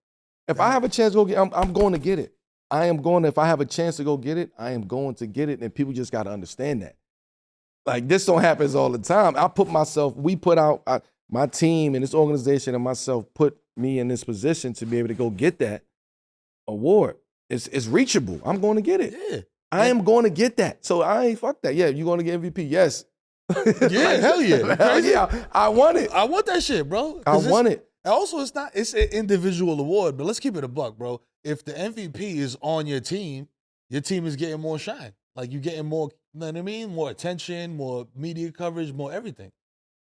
If I have a chance to go get it, I'm going to get it. If I have a chance to go get it, I am going to get it. And people just got to understand that. Like, this don't happen all the time. My team and this organization and myself put me in this position to be able to go get that award. It's reachable. I'm going to get it. Yeah. I am going to get that. So I ain't fuck that. Yeah, you going to get MVP? Yes. Yeah, hell yeah. Hell yeah. I want it. I want that shit, bro. I want it. Also, it's an individual award, but let's keep it a buck, bro. If the MVP is on your team is getting more shine. Like, you're getting more, you know what I mean? More attention, more media coverage, more everything.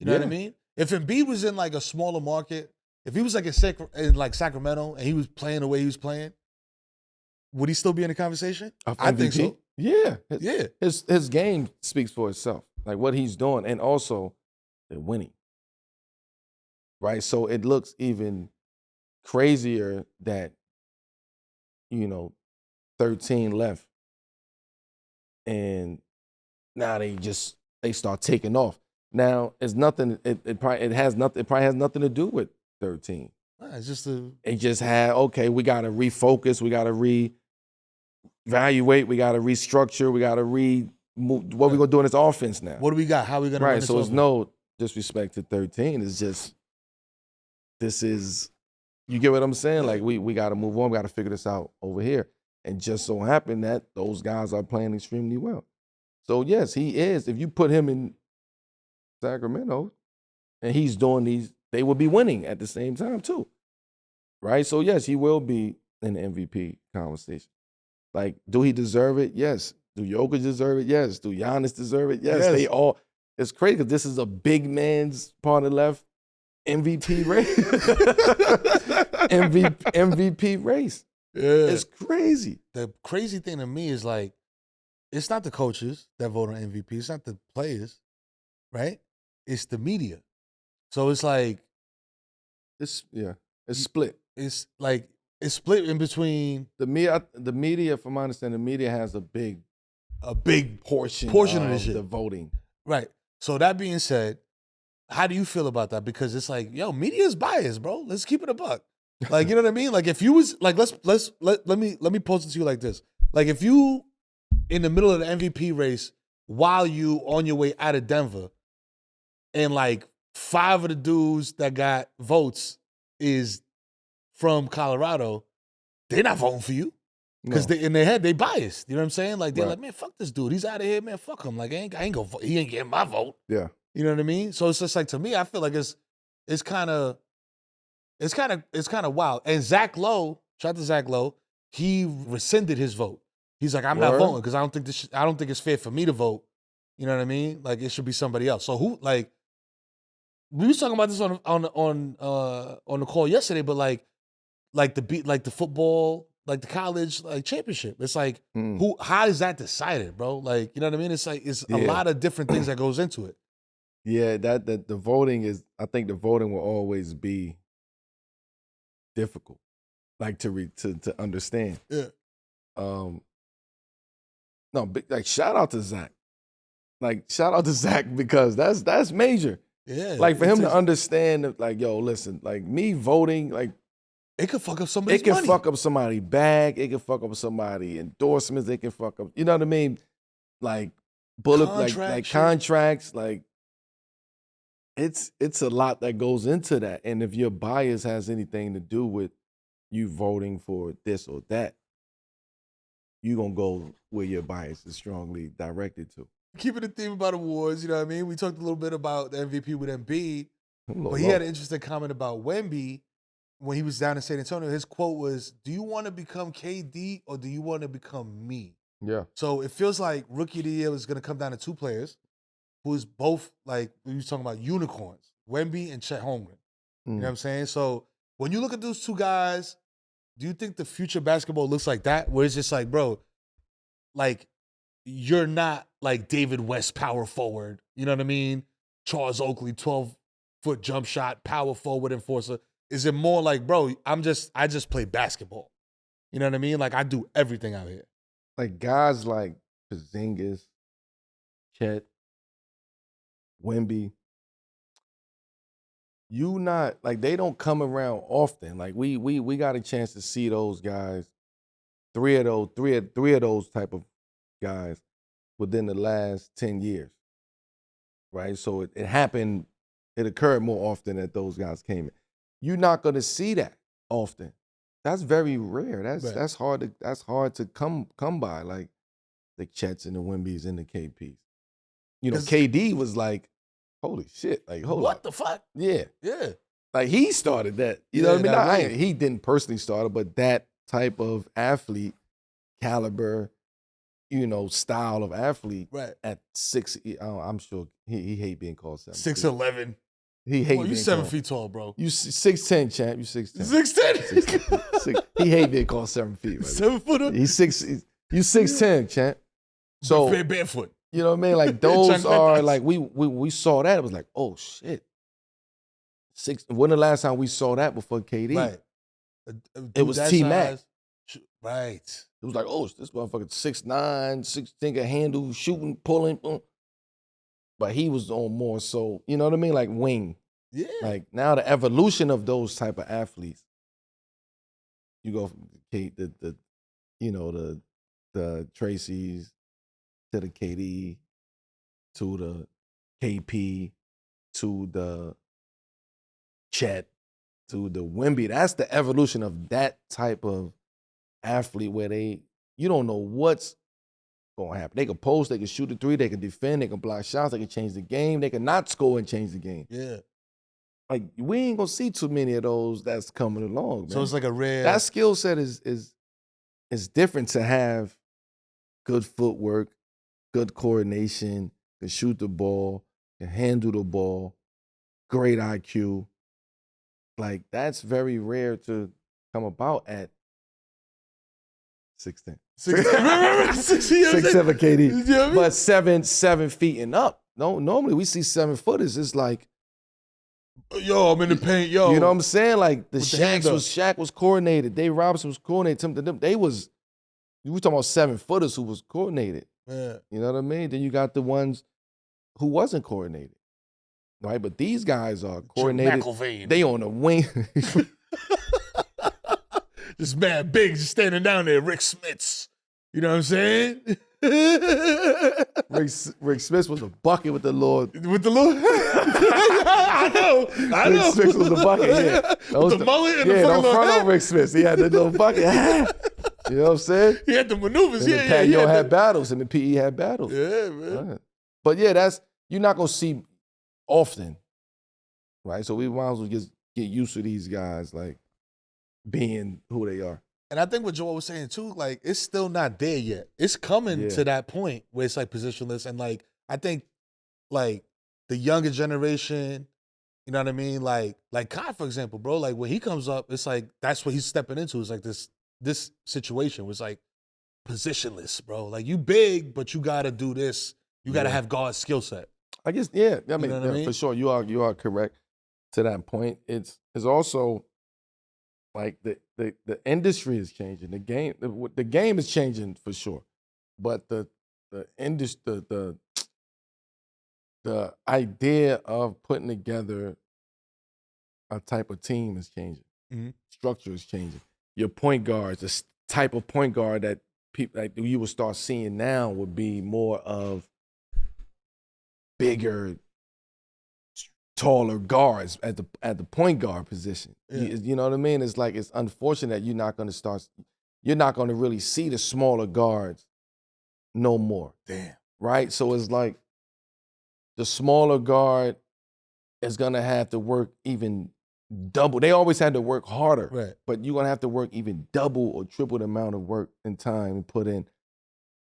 You know what I mean? If Embiid was in like a smaller market, if he was like in like Sacramento and he was playing the way he was playing, would he still be in the conversation? I think so. Yeah. Yeah. His game speaks for itself. Like what he's doing, and also they're winning. Right? So it looks even crazier that, 13 left. And now they start taking off. Now it's nothing. It probably has nothing to do with 13. It's just it just had, okay, we got to refocus, we got to reevaluate, we got to restructure, we got to move. What we gonna do in this offense now? What do we got? How we gonna run this So it's offense? no disrespect to 13. It's just this is, you get what I'm saying? Like we got to move on. We got to figure this out over here. And just so happened that those guys are playing extremely well. So yes, he is. If you put him in Sacramento and he's doing these, they will be winning at the same time too, right? So yes, he will be in the MVP conversation. Like, do he deserve it? Yes. Do Jokic deserve it? Yes. Do Giannis deserve it? Yes. They all. It's crazy because this is a big man's part of left MVP race. MVP race. Yeah. It's crazy. The crazy thing to me is like, it's not the coaches that vote on MVP. It's not the players, right? It's the media. So it's like, it's split. It's like it's split in between the media. From my understanding, the media has a big portion of the shit. The voting. Right. So that being said, how do you feel about that? Because it's like, yo, media is biased, bro. Let's keep it a buck. Like, you know what I mean? Like, if you was like, let me pose it to you like this. Like, if you in the middle of the MVP race while you on your way out of Denver, and like 5 of the dudes that got votes is from Colorado, they're not voting for you. Because in their head, they biased. You know what I'm saying? Like, they're like, man, fuck this dude. He's out of here, man. Fuck him. Like, I ain't gonna vote. He ain't getting my vote. Yeah. You know what I mean? So it's just like, to me, I feel like it's kind of wild. And Zach Lowe, shout out to Zach Lowe, he rescinded his vote. He's like, I'm not voting because I don't think it's fair for me to vote. You know what I mean? Like, it should be somebody else. So who, like, we was talking about this on the call yesterday, but like the football, like the college like championship. It's like, how is that decided, bro? Like, you know what I mean? It's like, it's a lot of different things that goes into it. Yeah, that the voting is, I think the voting will always be difficult, like to understand. Yeah. No, like shout out to Zach. Like shout out to Zach because that's major. Yeah. Like for him to understand, like, yo, listen, like me voting, like it could fuck up somebody's money. It money. can fuck up somebody's bag. It can fuck up somebody's endorsements. It can fuck up, you know what I mean? Like like contracts, like it's a lot that goes into that. And if your bias has anything to do with you voting for this or that, you're going to go where your bias is strongly directed to. Keeping the theme about awards, you know what I mean? We talked a little bit about the MVP with Embiid, but he had an interesting comment about Wemby when he was down in San Antonio. His quote was, do you want to become KD or do you want to become me? Yeah. So it feels like Rookie of the Year is going to come down to 2 players who's both, like, we was talking about unicorns, Wemby and Chet Holmgren. You know what I'm saying? So when you look at those 2 guys, do you think the future basketball looks like that? Where it's just like, bro, like, you're not like David West power forward. You know what I mean? Charles Oakley, 12-foot jump shot, power forward enforcer. Is it more like, bro, I just play basketball? You know what I mean? Like, I do everything out here. Like guys like Porzingis, Chet, Wemby, you not like they don't come around often. Like we got a chance to see those guys, three of those type of guys within the last 10 years. Right? So it happened, it occurred more often that those guys came in. You're not gonna see that often. That's very rare. That's hard to come by, like the Chets and the Wembys and the KPs. You know, KD was like, holy shit, like what the fuck? Yeah. Yeah. Like he started that. You know what I mean? He didn't personally start it, but that type of athlete caliber, you know, style of athlete at 6, I'm sure he hate being called 7. 6'11". He hate you 7 feet tall, bro. You 6'10", champ. You 6'10". 6'10"? He hate being called 7 feet. Right? 7 footer? You 6'10", champ. So barefoot. You know what I mean? Like those are like we saw that. It was like, oh shit. When the last time we saw that before KD? Right. It was T-Mac. Right. It was like, oh, this motherfucker 6'9", 6'10", can handle, shooting, pulling. But he was on more so, you know what I mean? Like wing. Yeah. Like now the evolution of those type of athletes. You go from the Tracy's to the KD to the KP to the Chet to the Wemby. That's the evolution of that type of athlete where you don't know what's gonna happen. They can post, they can shoot a three, they can defend, they can block shots, they can change the game, they can not score and change the game. Yeah. Like we ain't gonna see too many of those that's coming along, man. So it's like a rare. That skill set is different to have good footwork, good coordination, can shoot the ball, can handle the ball, great IQ. Like that's very rare to come about at 6'10". 6'7" KD. You know what I mean? But 7 feet and up. No, normally we see 7-footers. It's like, yo, I'm in the paint, yo. you know what I'm saying? Like the With the hand Shaq was coordinated. Dave Robinson was coordinated. We were talking about 7-footers who was coordinated. Yeah. You know what I mean? Then you got the ones who wasn't coordinated. Right? But these guys are coordinated. McElvain. They on the wing. Just mad big, just standing down there, Rick Smits. You know what I'm saying? Rick Smith was a bucket with the Lord. With the little, I know. Rick Smith was a bucket, yeah. With the mullet and the don't fucking front little on Rick Smith. He had the little bucket. You know what I'm saying? He had the maneuvers, And yeah. Pat Yo had battles, and the PE had battles. Yeah, man. Right. But yeah, you're not gonna see often, right? So we might as well just get used to these guys, like being who they are. And I think what Joel was saying too, like it's still not there yet. It's coming to that point where it's like positionless, and like I think like the younger generation, you know what I mean? Like Kai, for example, bro. Like when he comes up, it's like that's what he's stepping into. It's like this situation was like positionless, bro. Like you big, but you gotta do this. You gotta have guard skill set. I guess, yeah. I mean, know what I mean? for sure, you are correct to that point. It's also like the industry is changing. The game is changing for sure, but the industry, the idea of putting together a type of team is changing. Mm-hmm. Structure is changing. Your point guards, the type of point guard that people like you will start seeing now would be more of bigger, taller guards at the point guard position. Yeah. You know what I mean? It's like it's unfortunate that you're not going to really see the smaller guards no more. Damn. Right? So it's like the smaller guard is going to have to work even double. They always had to work harder, Right. but you're going to have to work even double or triple the amount of work and time and put in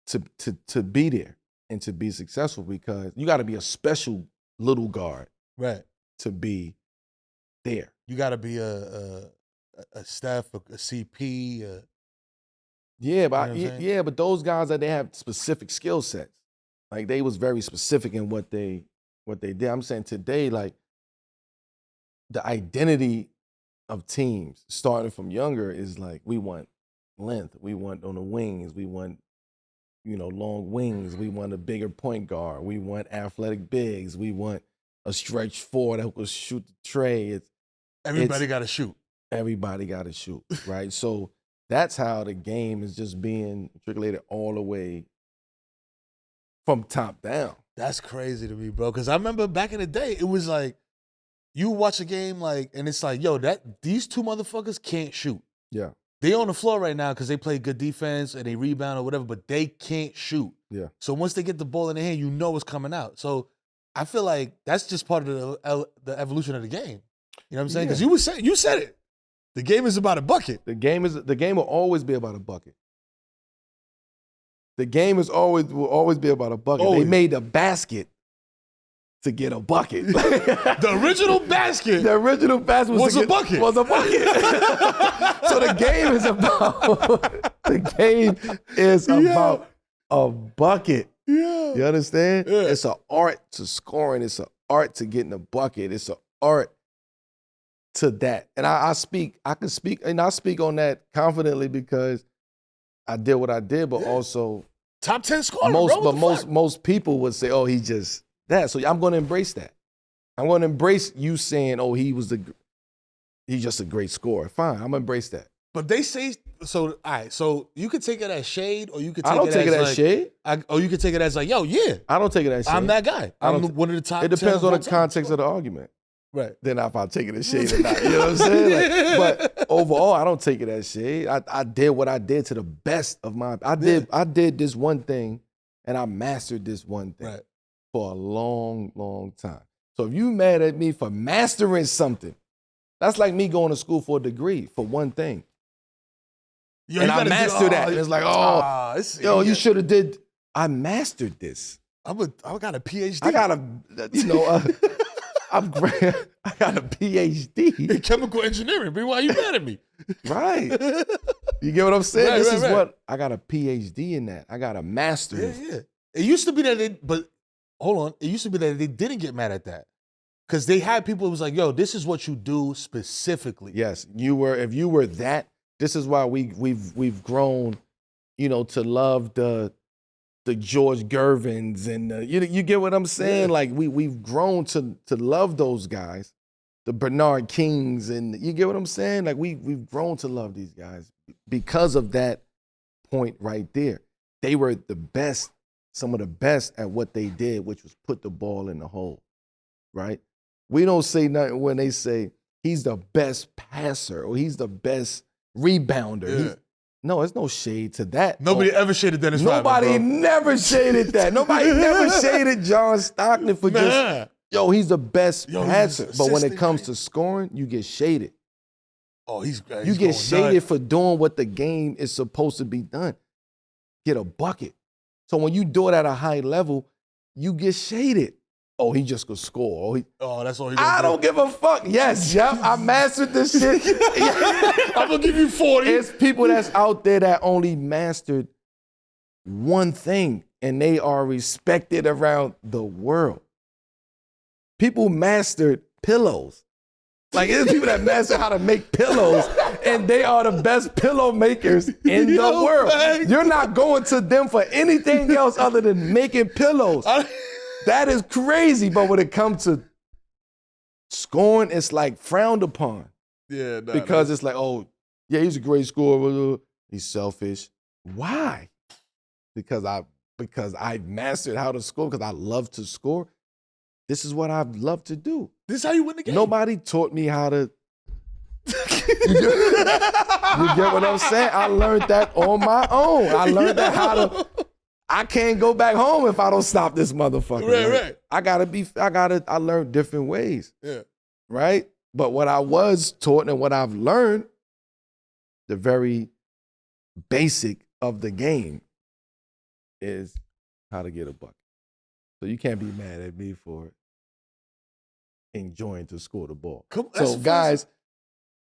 to be there and to be successful, because you got to be a special little guard, Right. to be there. You gotta be a Steph, a CP. Yeah, but You know what I'm saying? but those guys they have specific skill sets. Like they was very specific in what they did. I'm saying today, like the identity of teams starting from younger is like we want length, we want on the wings, we want long wings, we want a bigger point guard, we want athletic bigs, we want a stretch four that will shoot the tray. Everybody got to shoot. Everybody got to shoot, right? So that's how the game is just being matriculated all the way from top down. That's crazy to me, bro. Because I remember back in the day, it was like you watch a game and it's like, yo, these two motherfuckers can't shoot. Yeah. They on the floor right now because they play good defense and they rebound or whatever, but they can't shoot. Yeah. So once they get the ball in their hand, you know it's coming out. So I feel like that's just part of the evolution of the game. You know what I'm saying? Because you said it. The game is about a bucket. The game will always be about a bucket. The game will always be about a bucket. Always. They made a basket to get a bucket. The original basket. The original basket was a bucket. Was a bucket. So the game is about a bucket. Yeah. You understand? Yeah. It's an art to scoring. It's an art to getting a bucket. It's an art to that. And I speak on that confidently because I did what I did, but also top 10 scorer. Most people would say, oh, he's just that. So I'm going to embrace that. I'm going to embrace you saying, oh, he's just a great scorer. Fine, I'm going to embrace that. But they say, so, all right, so you could take it as shade, or you could take I don't take it as shade. Or you could take it as like, yo, yeah. I don't take it as shade. I'm that guy. I'm one of the top 10. It depends on the context of the argument. Right. Then if I take it as shade or not. You know what I'm saying? But overall, I don't take it as shade. I did what I did to the best of my, I did this one thing, and I mastered this one thing for a long, long time. So if you mad at me for mastering something, that's like me going to school for a degree for one thing. Yo, and I mastered that. And it's like, you should have did. I mastered this. I got a PhD. I got a PhD in chemical engineering. Why are you mad at me? Right. You get what I'm saying? What I got a PhD in that. I got a master's. Yeah. It used to be that but hold on. It used to be that they didn't get mad at that. Because they had people who was like, yo, this is what you do specifically. Yes. If you were that, this is why we've grown, to love the George Gervins and you get what I'm saying? Yeah. Like we've grown to love those guys, the Bernard Kings, and you get what I'm saying? Like we've grown to love these guys because of that point right there. They were the best, some of the best at what they did, which was put the ball in the hole, right? We don't say nothing when they say he's the best passer or he's the best rebounder. Yeah. No, there's no shade to that. Nobody ever shaded Dennis Rodman, Nobody never shaded that. Nobody never shaded John Stockton for just, he's the best passer. But when it comes to scoring, you get shaded. Oh, he's you get shaded for doing what the game is supposed to be done. Get a bucket. So when you do it at a high level, you get shaded. Oh, he just could score. That's all he gonna do. I don't give a fuck. Yes, I mastered this shit. I'm gonna give you 40. It's people that's out there that only mastered one thing, and they are respected around the world. People mastered pillows. Like, there's people that master how to make pillows, and they are the best pillow makers in the world. Man. You're not going to them for anything else other than making pillows. That is crazy. But when it comes to scoring, it's like frowned upon. Yeah, because it's like, oh, yeah, he's a great scorer. He's selfish. Why? Because I mastered how to score, because I love to score. This is what I love to do. This is how you win the game. Nobody taught me how to. You get what I'm saying? I learned that on my own. I learned that how to. I can't go back home if I don't stop this motherfucker. Right. I learned different ways. Yeah. Right? But what I was taught and what I've learned, the very basic of the game is how to get a bucket. So you can't be mad at me for enjoying to score the ball. So guys,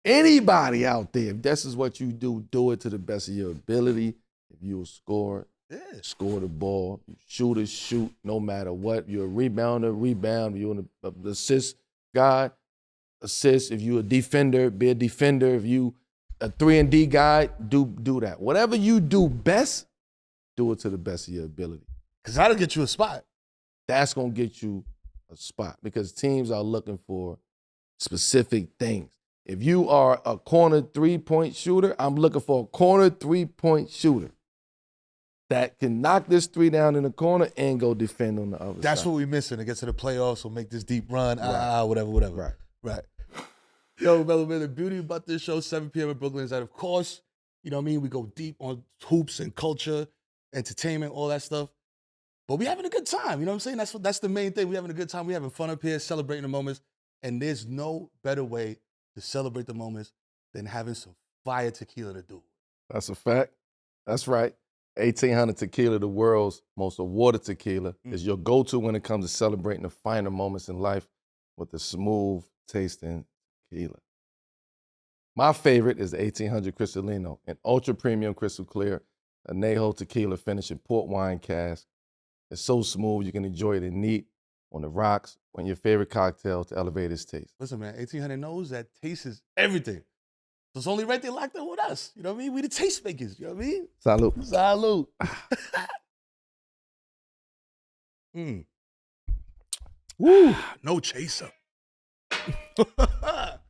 anybody out there, if this is what you do it to the best of your ability. If you'll score, score the ball. Shoot, no matter what. You're a rebounder, rebound. You're an assist guy, assist. If you're a defender, be a defender. If you a 3-and-D guy, do that. Whatever you do best, do it to the best of your ability. Because that'll get you a spot. That's going to get you a spot because teams are looking for specific things. If you are a corner 3-point shooter, I'm looking for a corner 3-point shooter that can knock this 3 down in the corner and go defend on the other side. That's what we're missing to get to the playoffs or make this deep run, whatever. Right. Yo, Melo, man, the beauty about this show, 7 p.m. in Brooklyn, is that, of course, you know what I mean, we go deep on hoops and culture, entertainment, all that stuff. But we having a good time, you know what I'm saying? That's the main thing. We having a good time. We having fun up here, celebrating the moments. And there's no better way to celebrate the moments than having some fire tequila to do. That's a fact. That's right. 1800 Tequila, the world's most awarded tequila, is your go-to when it comes to celebrating the finer moments in life with the smooth tasting tequila. My favorite is the 1800 Cristalino, an ultra-premium crystal clear añejo tequila finished in port wine cask. It's so smooth, you can enjoy it in neat, on the rocks, on your favorite cocktail to elevate its taste. Listen, man, 1800 knows that taste is everything. So it's only right there locked in with us. You know what I mean? We the taste makers. You know what I mean? Salute. Salute. Woo. No chaser.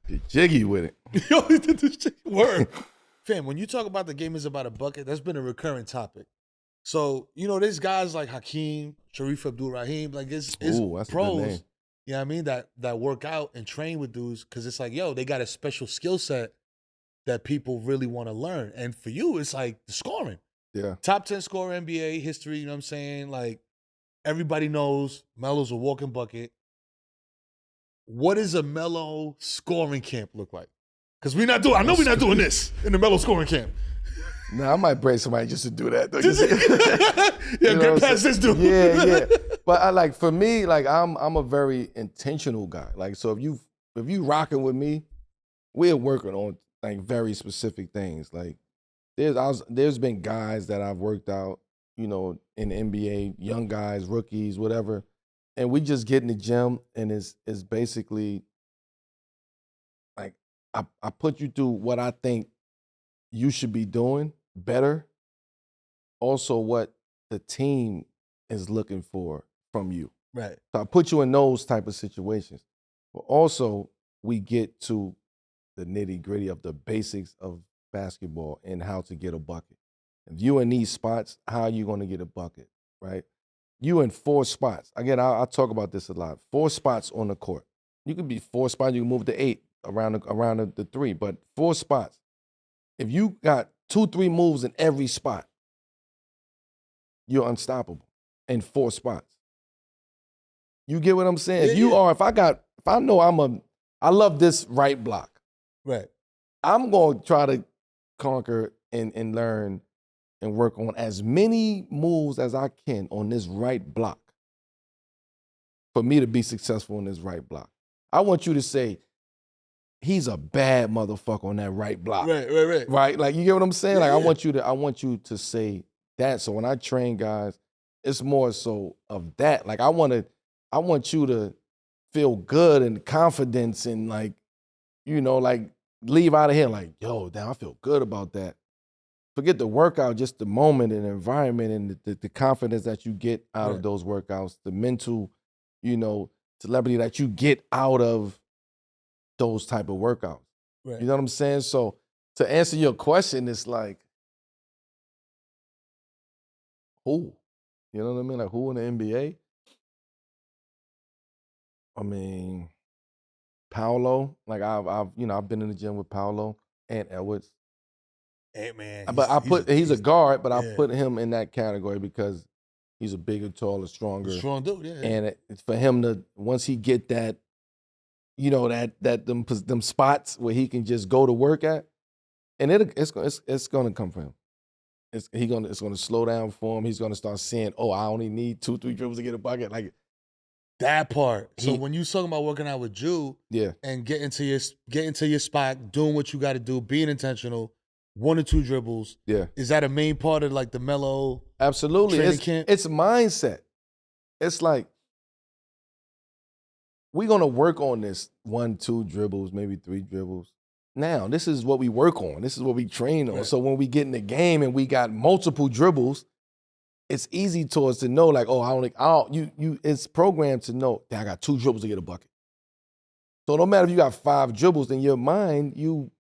You're jiggy with it. Yo, he did this shit. Word. Fam, when you talk about the game is about a bucket, that's been a recurring topic. So, you know, there's guys like Hakeem, Sharif Abdul-Rahim, like it's Ooh, that's a good pros, name. you know what I mean, that work out and train with dudes because it's like, yo, they got a special skill set that people really want to learn. And for you, it's like the scoring. Yeah. Top 10 scorer NBA history, you know what I'm saying? Like, everybody knows Melo's a walking bucket. What does a Melo scoring camp look like? Because I know we're not doing this in the Melo scoring camp. Nah, I might break somebody just to do that. Though. Yeah, get past this dude. Yeah. But for me, I'm a very intentional guy. Like, so if you rocking with me, we're working on like very specific things. Like there's been guys that I've worked out, you know, in the NBA, young guys, rookies, whatever, and we just get in the gym and it's basically like I put you through what I think you should be doing better. Also, what the team is looking for from you. Right. So I put you in those type of situations. But also, we get to the nitty-gritty of the basics of basketball and how to get a bucket. If you in these spots, how are you going to get a bucket, right? You in 4 spots. Again, I talk about this a lot. 4 spots on the court. You can be 4 spots, you can move to 8 around the 3, but 4 spots. If you got 2-3 moves in every spot, you're unstoppable in 4 spots. You get what I'm saying? Yeah, If I know I love this right block. Right. I'm going to try to conquer and learn and work on as many moves as I can on this right block for me to be successful in this right block. I want you to say, he's a bad motherfucker on that right block. Right. Right? Like, you get what I'm saying? Yeah, Like, I want you to say that. So when I train guys, it's more so of that. Like, I want you to feel good and confidence and like, you know, like leave out of here like, yo, damn, I feel good about that. Forget the workout, just the moment and the environment and the confidence that you get out of those workouts, the mental, you know, celebrity that you get out of those type of workouts. Right. You know what I'm saying? So to answer your question, it's like, who? You know what I mean? Like, who in the NBA? I mean, Paolo. Like, I've been in the gym with Paolo and Edwards. Hey, man. But he's a guard, but I put him in that category because he's a bigger, taller, stronger. Strong dude, yeah. And it's for him to, once he get that, you know, them spots where he can just go to work at, and it's gonna come for him. It's gonna slow down for him. He's gonna start seeing, oh, I only need 2-3 dribbles to get a bucket. Like that part. So when you talking about working out with Jew, and get into your spot, doing what you got to do, being intentional, 1 or 2 dribbles. Yeah. Is that a main part of like the Melo? Absolutely. Training camp? It's mindset. It's like, we're going to work on this 1, 2 dribbles, maybe 3 dribbles. Now, this is what we work on. This is what we train on. Right. So when we get in the game and we got multiple dribbles, it's easy to us to know, like, oh, it's programmed to know that I got 2 dribbles to get a bucket. So no matter if you got 5 dribbles in your mind, you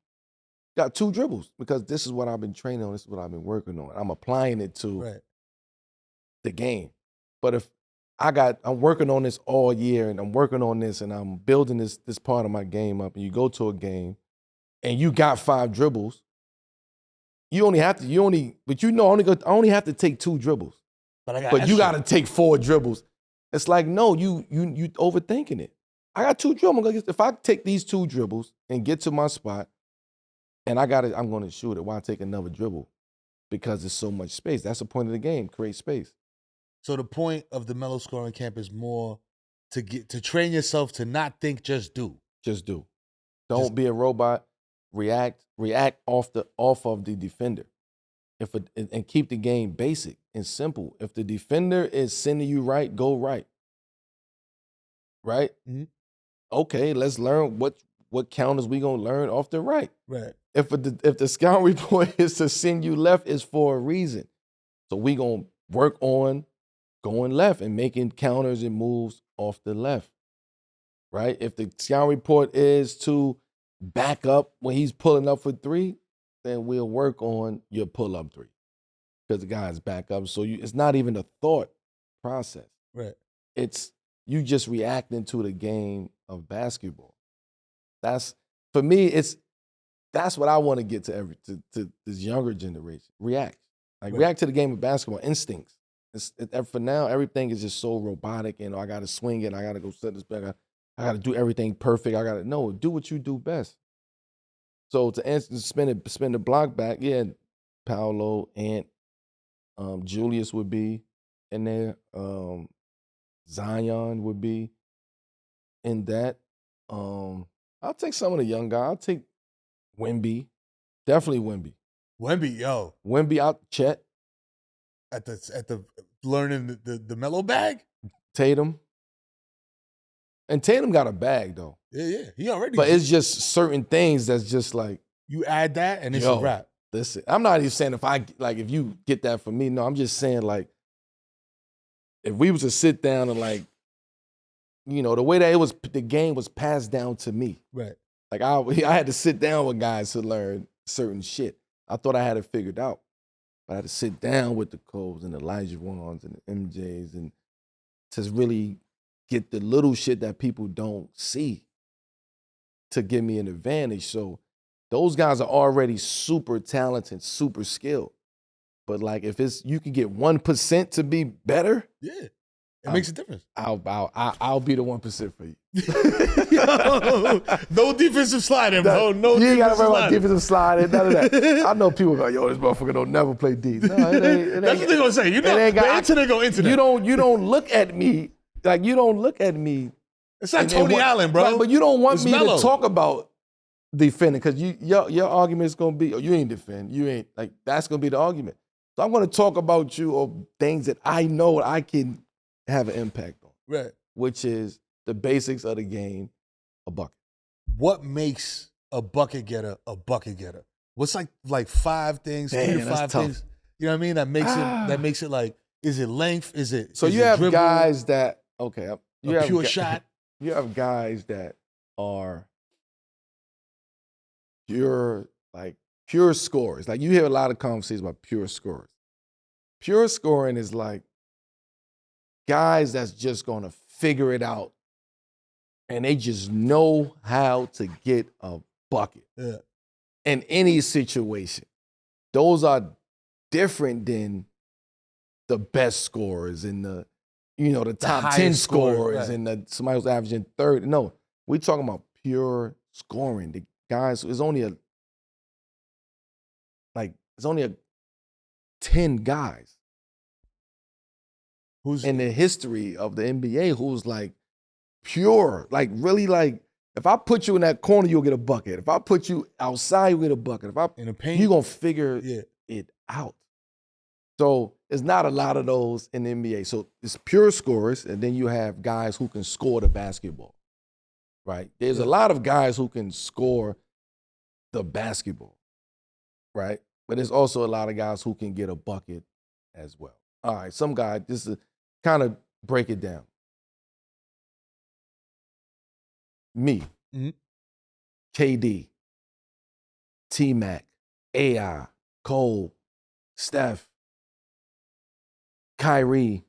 got 2 dribbles because this is what I've been training on. This is what I've been working on. I'm applying it to the game. But if I'm working on this all year and I'm working on this and I'm building this part of my game up, and you go to a game and you got 5 dribbles, I only have to take 2 dribbles. But you got to take 4 dribbles. It's like, no, you overthinking it. I got 2 dribbles. If I take these 2 dribbles and get to my spot and I'm going to shoot it, why take another dribble? Because there's so much space. That's the point of the game, create space. So the point of the Melo scoring camp is more to train yourself to not think, just do. Just do. Don't be a robot. React off of the defender. And keep the game basic and simple. If the defender is sending you right, go right. right? Mm-hmm. Okay, let's learn what counters we gonna learn off the right. Right. If the scout report is to send you left, it's for a reason. So we gonna work on going left and making counters and moves off the left, right? If the scout report is to back up when he's pulling up for three, then we'll work on your pull-up three because the guy's back up. So it's not even a thought process. Right. It's you just reacting to the game of basketball. That's for me. That's what I want to get to this younger generation. React, react to the game of basketball. Instincts. For now, everything is just so robotic. I got to swing it. I got to go set this back. I got to do everything perfect. I got to do what you do best. So to spin the block back, yeah, Paolo, Ant, Julius would be in there. Zion would be in that. I'll take some of the young guys. I'll take Wemby. Definitely Wemby. Wemby, out Chet. At the learning the Melo bag? Tatum. And Tatum got a bag though. Yeah. He already. But it's just certain things that's just like you add that and it's a wrap. Listen, I'm not even saying if you get that for me. No, I'm just saying like if we was to sit down and the way that the game was passed down to me. Right. Like I had to sit down with guys to learn certain shit. I thought I had it figured out. But I had to sit down with the Coles and the Elijah Wans and the MJs and to really get the little shit that people don't see to give me an advantage. So those guys are already super talented, super skilled. But like if you can get 1% to be better, yeah, it makes a difference. I'll be the 1% for you. Yo, no defensive sliding, bro. No, you ain't gotta worry about sliding. defensive sliding, none of that. I know people go, yo, this motherfucker don't never play D. No, it ain't. That's what they gonna say. The internet go internet. You don't look at me like you don't look at me. It's like Tony Allen, bro. Right, but you don't want me Melo. to talk about defending because your argument is gonna be, oh, you ain't defend. You ain't like that's gonna be the argument. So I'm gonna talk about you or things that I know I can have an impact on. Right. Which is the basics of the game, a bucket. What makes a bucket getter a bucket getter? What's like 5 things, 3 to 5 things? You know what I mean? That makes it like, is it length? Is it so is you it have dribble? guys that you have pure shot. You have guys that are pure scorers. Like you hear a lot of conversations about pure scorers. Pure scoring is like guys that's just gonna figure it out and they just know how to get a bucket in any situation. Those are different than the best scorers and the top 10 scorers right. and somebody who's averaging 30. No, we're talking about pure scoring. The guys, it's only 10 guys who's in the history of the NBA who's like pure, like really like, if I put you in that corner, you'll get a bucket. If I put you outside, you'll get a bucket. If I in the paint, you're gonna figure it out. So there's not a lot of those in the NBA. So it's pure scorers, and then you have guys who can score the basketball, right? There's a lot of guys who can score the basketball, right? But there's also a lot of guys who can get a bucket as well. All right, some guy, just to kind of break it down. Me, KD, T-Mac, AI, Cole, Steph, Kyrie,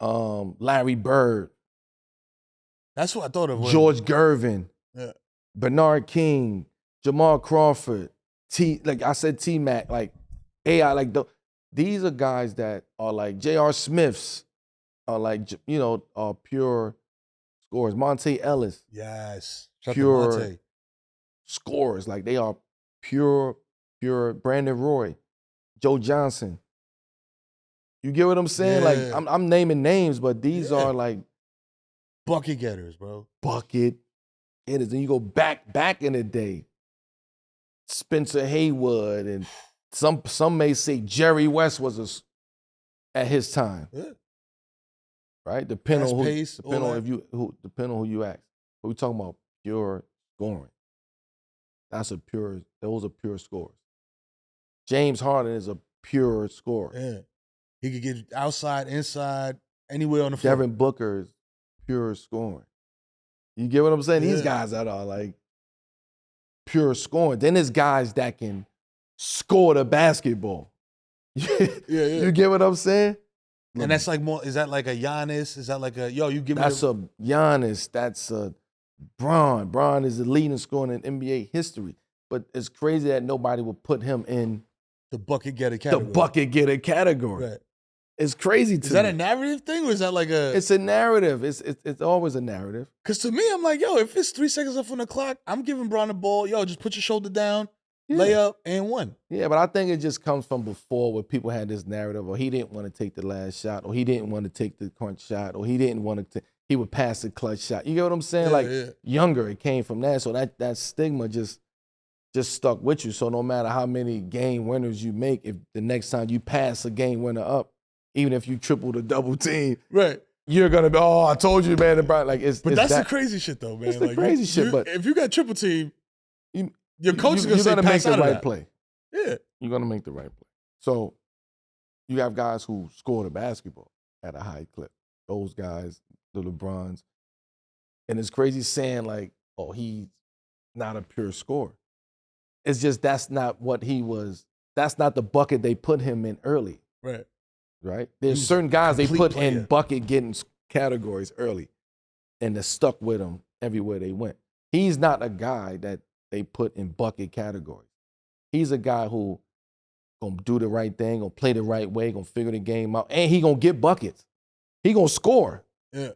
Larry Bird. That's what I thought of. George Gervin, Yeah. Bernard King, Jamal Crawford, like I said, T-Mac, like AI, like these are guys that are like J.R. Smiths, are like, are pure scorers. Monte Ellis. Yes. Shout pure to Monte. scorers. Like they are pure Brandon Roy, Joe Johnson. You get what I'm saying? Yeah. Like I'm naming names, but these are like bucket getters, bro. Bucket getters. And you go back in the day, Spencer Haywood, and some may say Jerry West was at his time. Yeah. right? Depending on pace, depending on who you ask. But we talking about pure scoring. Those are pure scores. James Harden is a pure scorer. Yeah. He could get outside, inside, anywhere on the floor. Devin Booker is pure scoring. You get what I'm saying? Yeah. These guys that are like pure scoring. Then there's guys that can score the basketball. You get what I'm saying? And that's like more, is that like a Giannis? Is that like a, you give me That's a Giannis. That's a Bron. Bron is the leading scorer in NBA history. But it's crazy that nobody would put him in the bucket getter category. The bucket getter category. Right. It's crazy to me. Is that a narrative thing or is that like a... It's a narrative. It's always a narrative. Because to me, I'm like, if it's 3 seconds left on the clock, I'm giving Bron the ball. Just put your shoulder down, lay up, and one. Yeah, but I think it just comes from before where people had this narrative, or he didn't want to take the last shot, or he didn't want to take the crunch shot, or he didn't want to... He would pass the clutch shot. You get what I'm saying? Younger, it came from that. So that stigma just stuck with you. So no matter how many game winners you make, if the next time you pass a game winner up, even if you triple the double team, right, you're gonna be, I told you, man. Like it's. But that's the crazy shit, though, man. It's the crazy shit. But if you got triple team, your coach is gonna say, "You're gonna make the right play." Yeah, you're gonna make the right play. So you have guys who score the basketball at a high clip. Those guys, the LeBrons, and it's crazy saying like, he's not a pure scorer. It's just that's not what he was. That's not the bucket they put him in early. Right? There's certain guys they put in bucket getting categories early, and they're stuck with him everywhere they went. He's not a guy that they put in bucket categories. He's a guy who gonna do the right thing, gonna play the right way, gonna figure the game out, and he gonna get buckets. He gonna score. Yeah.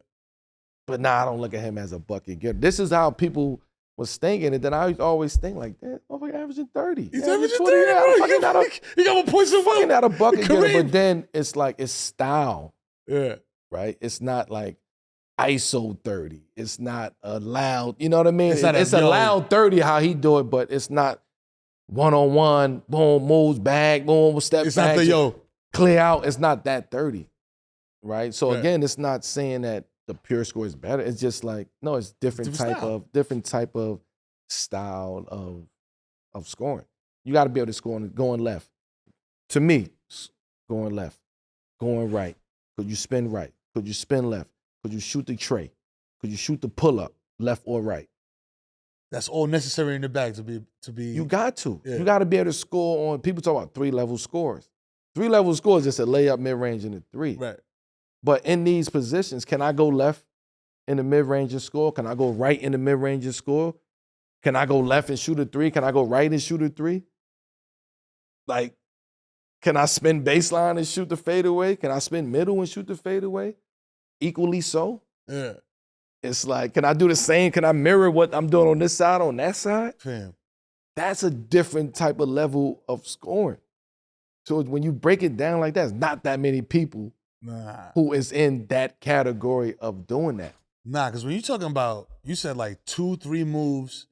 But I don't look at him as a bucket getter. This is how people was thinking it, then I always think like, that motherfucker averaging 30. He's averaging 30, bro. He got more points than fucking not a bucket getter, but then it's like, it's style. Yeah. Right? It's not like ISO 30. It's not a loud, you know what I mean? It's a loud 30 how he do it, but it's not one-on-one, boom, moves back, boom, step it's back. It's not the clear out. It's not that 30. Right? So again, it's not saying that the pure score is better. It's just like, no, it's different type of style of scoring. You got to be able to score going left. To me, going left, going right. Could you spin right? Could you spin left? Could you shoot the tray? Could you shoot the pull up, left or right? That's all necessary in the bag to be. You got to. Yeah. You got to be able to score on. People talk about 3-level scores. 3-level scores is just a layup, mid range, and a three. Right. But in these positions, can I go left in the mid-range and score? Can I go right in the mid-range and score? Can I go left and shoot a three? Can I go right and shoot a three? Like, can I spin baseline and shoot the fadeaway? Can I spin middle and shoot the fadeaway? Equally so? Yeah. It's like, can I do the same? Can I mirror what I'm doing on this side, on that side? Fam. That's a different type of level of scoring. So when you break it down like that, it's not that many people who is in that category of doing that. Because when you're talking about, you said like 2-3 moves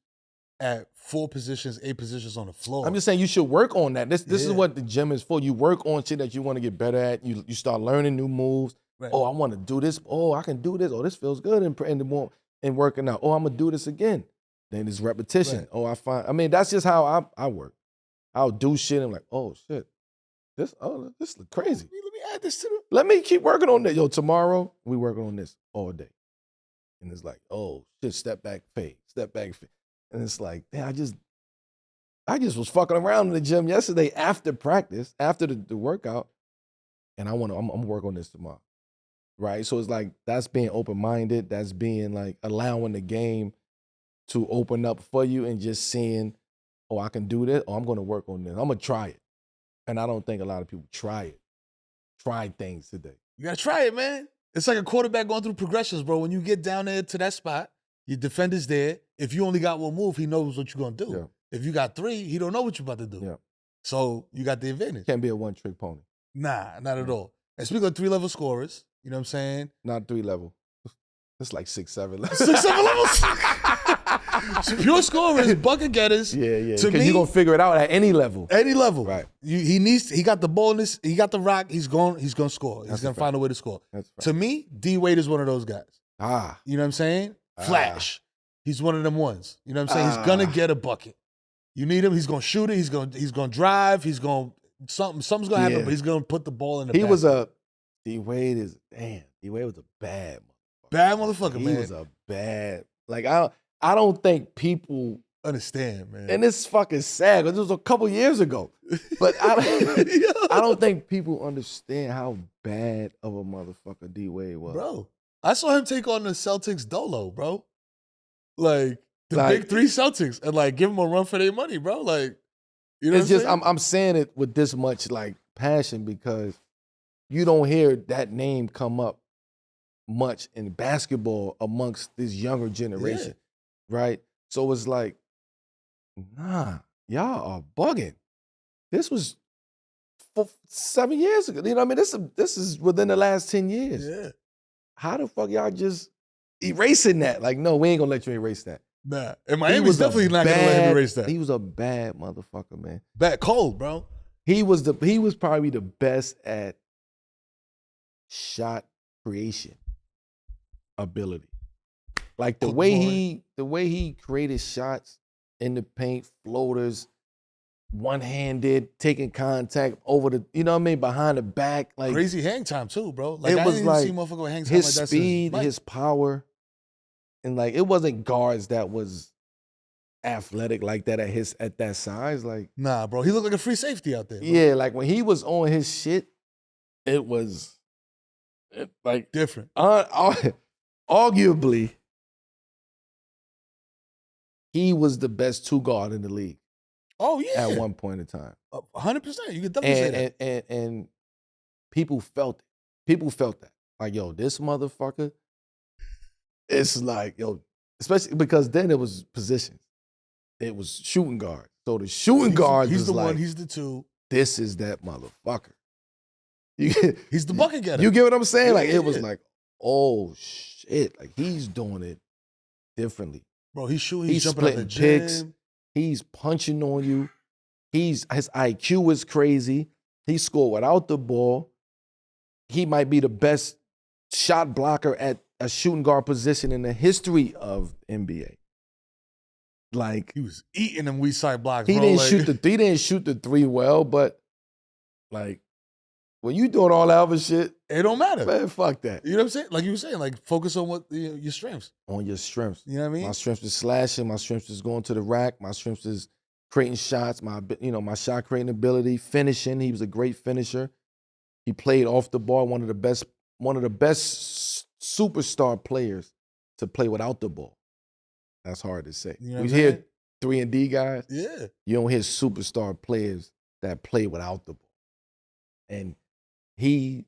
at 4 positions, 8 positions on the floor. I'm just saying you should work on that. This is what the gym is for. You work on shit that you want to get better at. You start learning new moves. Right. I want to do this. I can do this. This feels good in working out. I'm going to do this again. Then it's repetition. Right. That's just how I work. I'll do shit and I'm like, shit. This looks crazy. Let me add this to it. Let me keep working on that. Tomorrow we working on this all day. And it's like, shit, step back, fade. And it's like, man, I just was fucking around in the gym yesterday after practice, after the workout, and I'm gonna work on this tomorrow. Right? So it's like, that's being open-minded, that's being like allowing the game to open up for you and just seeing, I can do this, I'm gonna work on this. I'm gonna try it. And I don't think a lot of people try things today. You gotta try it, man. It's like a quarterback going through progressions, bro. When you get down there to that spot, your defender's there. If you only got one move, he knows what you're gonna do. Yeah. If you got 3, he don't know what you're about to do. Yeah. So you got the advantage. Can't be a one-trick pony. Nah, not at all. And speaking of 3-level scorers, you know what I'm saying? Not 3 level. It's like 6, 7 levels. 6, 7 levels? Pure scorers, bucket getters. Yeah. To Because me, you're gonna figure it out at any level. any level. Right. He got the ball in this, he got the rock, he's gonna score. He's That's gonna a find a way to score. That's right. To me, D Wade is one of those guys. You know what I'm saying? Flash. He's one of them ones. You know what I'm saying? He's gonna get a bucket. You need him, he's gonna shoot it, he's gonna drive, something's gonna happen, but he's gonna put the ball in the basket. D Wade was a bad motherfucker. Bad motherfucker, man. He was a bad, like, I don't think people understand, man. And it's fucking sad because it was a couple years ago. But I don't think people understand how bad of a motherfucker D Wade was. Bro, I saw him take on the Celtics dolo, bro. Like big three Celtics and like give them a run for their money, bro. Like, you know it's what just I'm saying it with this much like passion because you don't hear that name come up much in basketball amongst this younger generation, right? So it's like, nah, y'all are bugging. This was 7 years ago. You know what I mean? This is within the last 10 years. Yeah. How the fuck y'all just erasing that? Like, no, we ain't gonna let you erase that. Nah. And Miami's definitely not gonna let him erase that. He was a bad motherfucker, man. Bad cold, bro. He was probably the best at shot creation ability. Like the way he created shots in the paint, floaters, one-handed, taking contact over the, you know what I mean, behind the back. Like crazy hang time too, bro. Like it was like see motherfucker with hang time his like that speed, his power, and like it wasn't guards that was athletic like that at that size. Like, nah, bro, he looked like a free safety out there. Bro. Yeah, like when he was on his shit, it was like different. Arguably, he was the best two guard in the league. Oh yeah, at one point in time, 100%. You could definitely say that. And people felt it. People felt that. Like, yo, this motherfucker. It's like, yo, especially because then it was positions. It was shooting guard. So the shooting guard he's was the like, one. He's the two. This is that motherfucker. He's the bucket getter. You get what I'm saying? Like it was like, oh shit, like he's doing it differently. Bro, he's shooting. He's jumping out the gym. Picks. He's punching on you. His IQ is crazy. He scored without the ball. He might be the best shot blocker at a shooting guard position in the history of NBA. Like he was eating them weak side blocks. He bro. didn't shoot the three well, but like when you doing all that other shit, it don't matter. Man, fuck that. You know what I'm saying? Like you were saying, like focus on what your strengths. On your strengths. You know what I mean? My strengths is slashing. My strengths is going to the rack. My strengths is creating shots. My shot creating ability, finishing. He was a great finisher. He played off the ball. One of the best superstar players to play without the ball. That's hard to say. You know we hear 3-and-D guys. Yeah. You don't hear superstar players that play without the ball. And he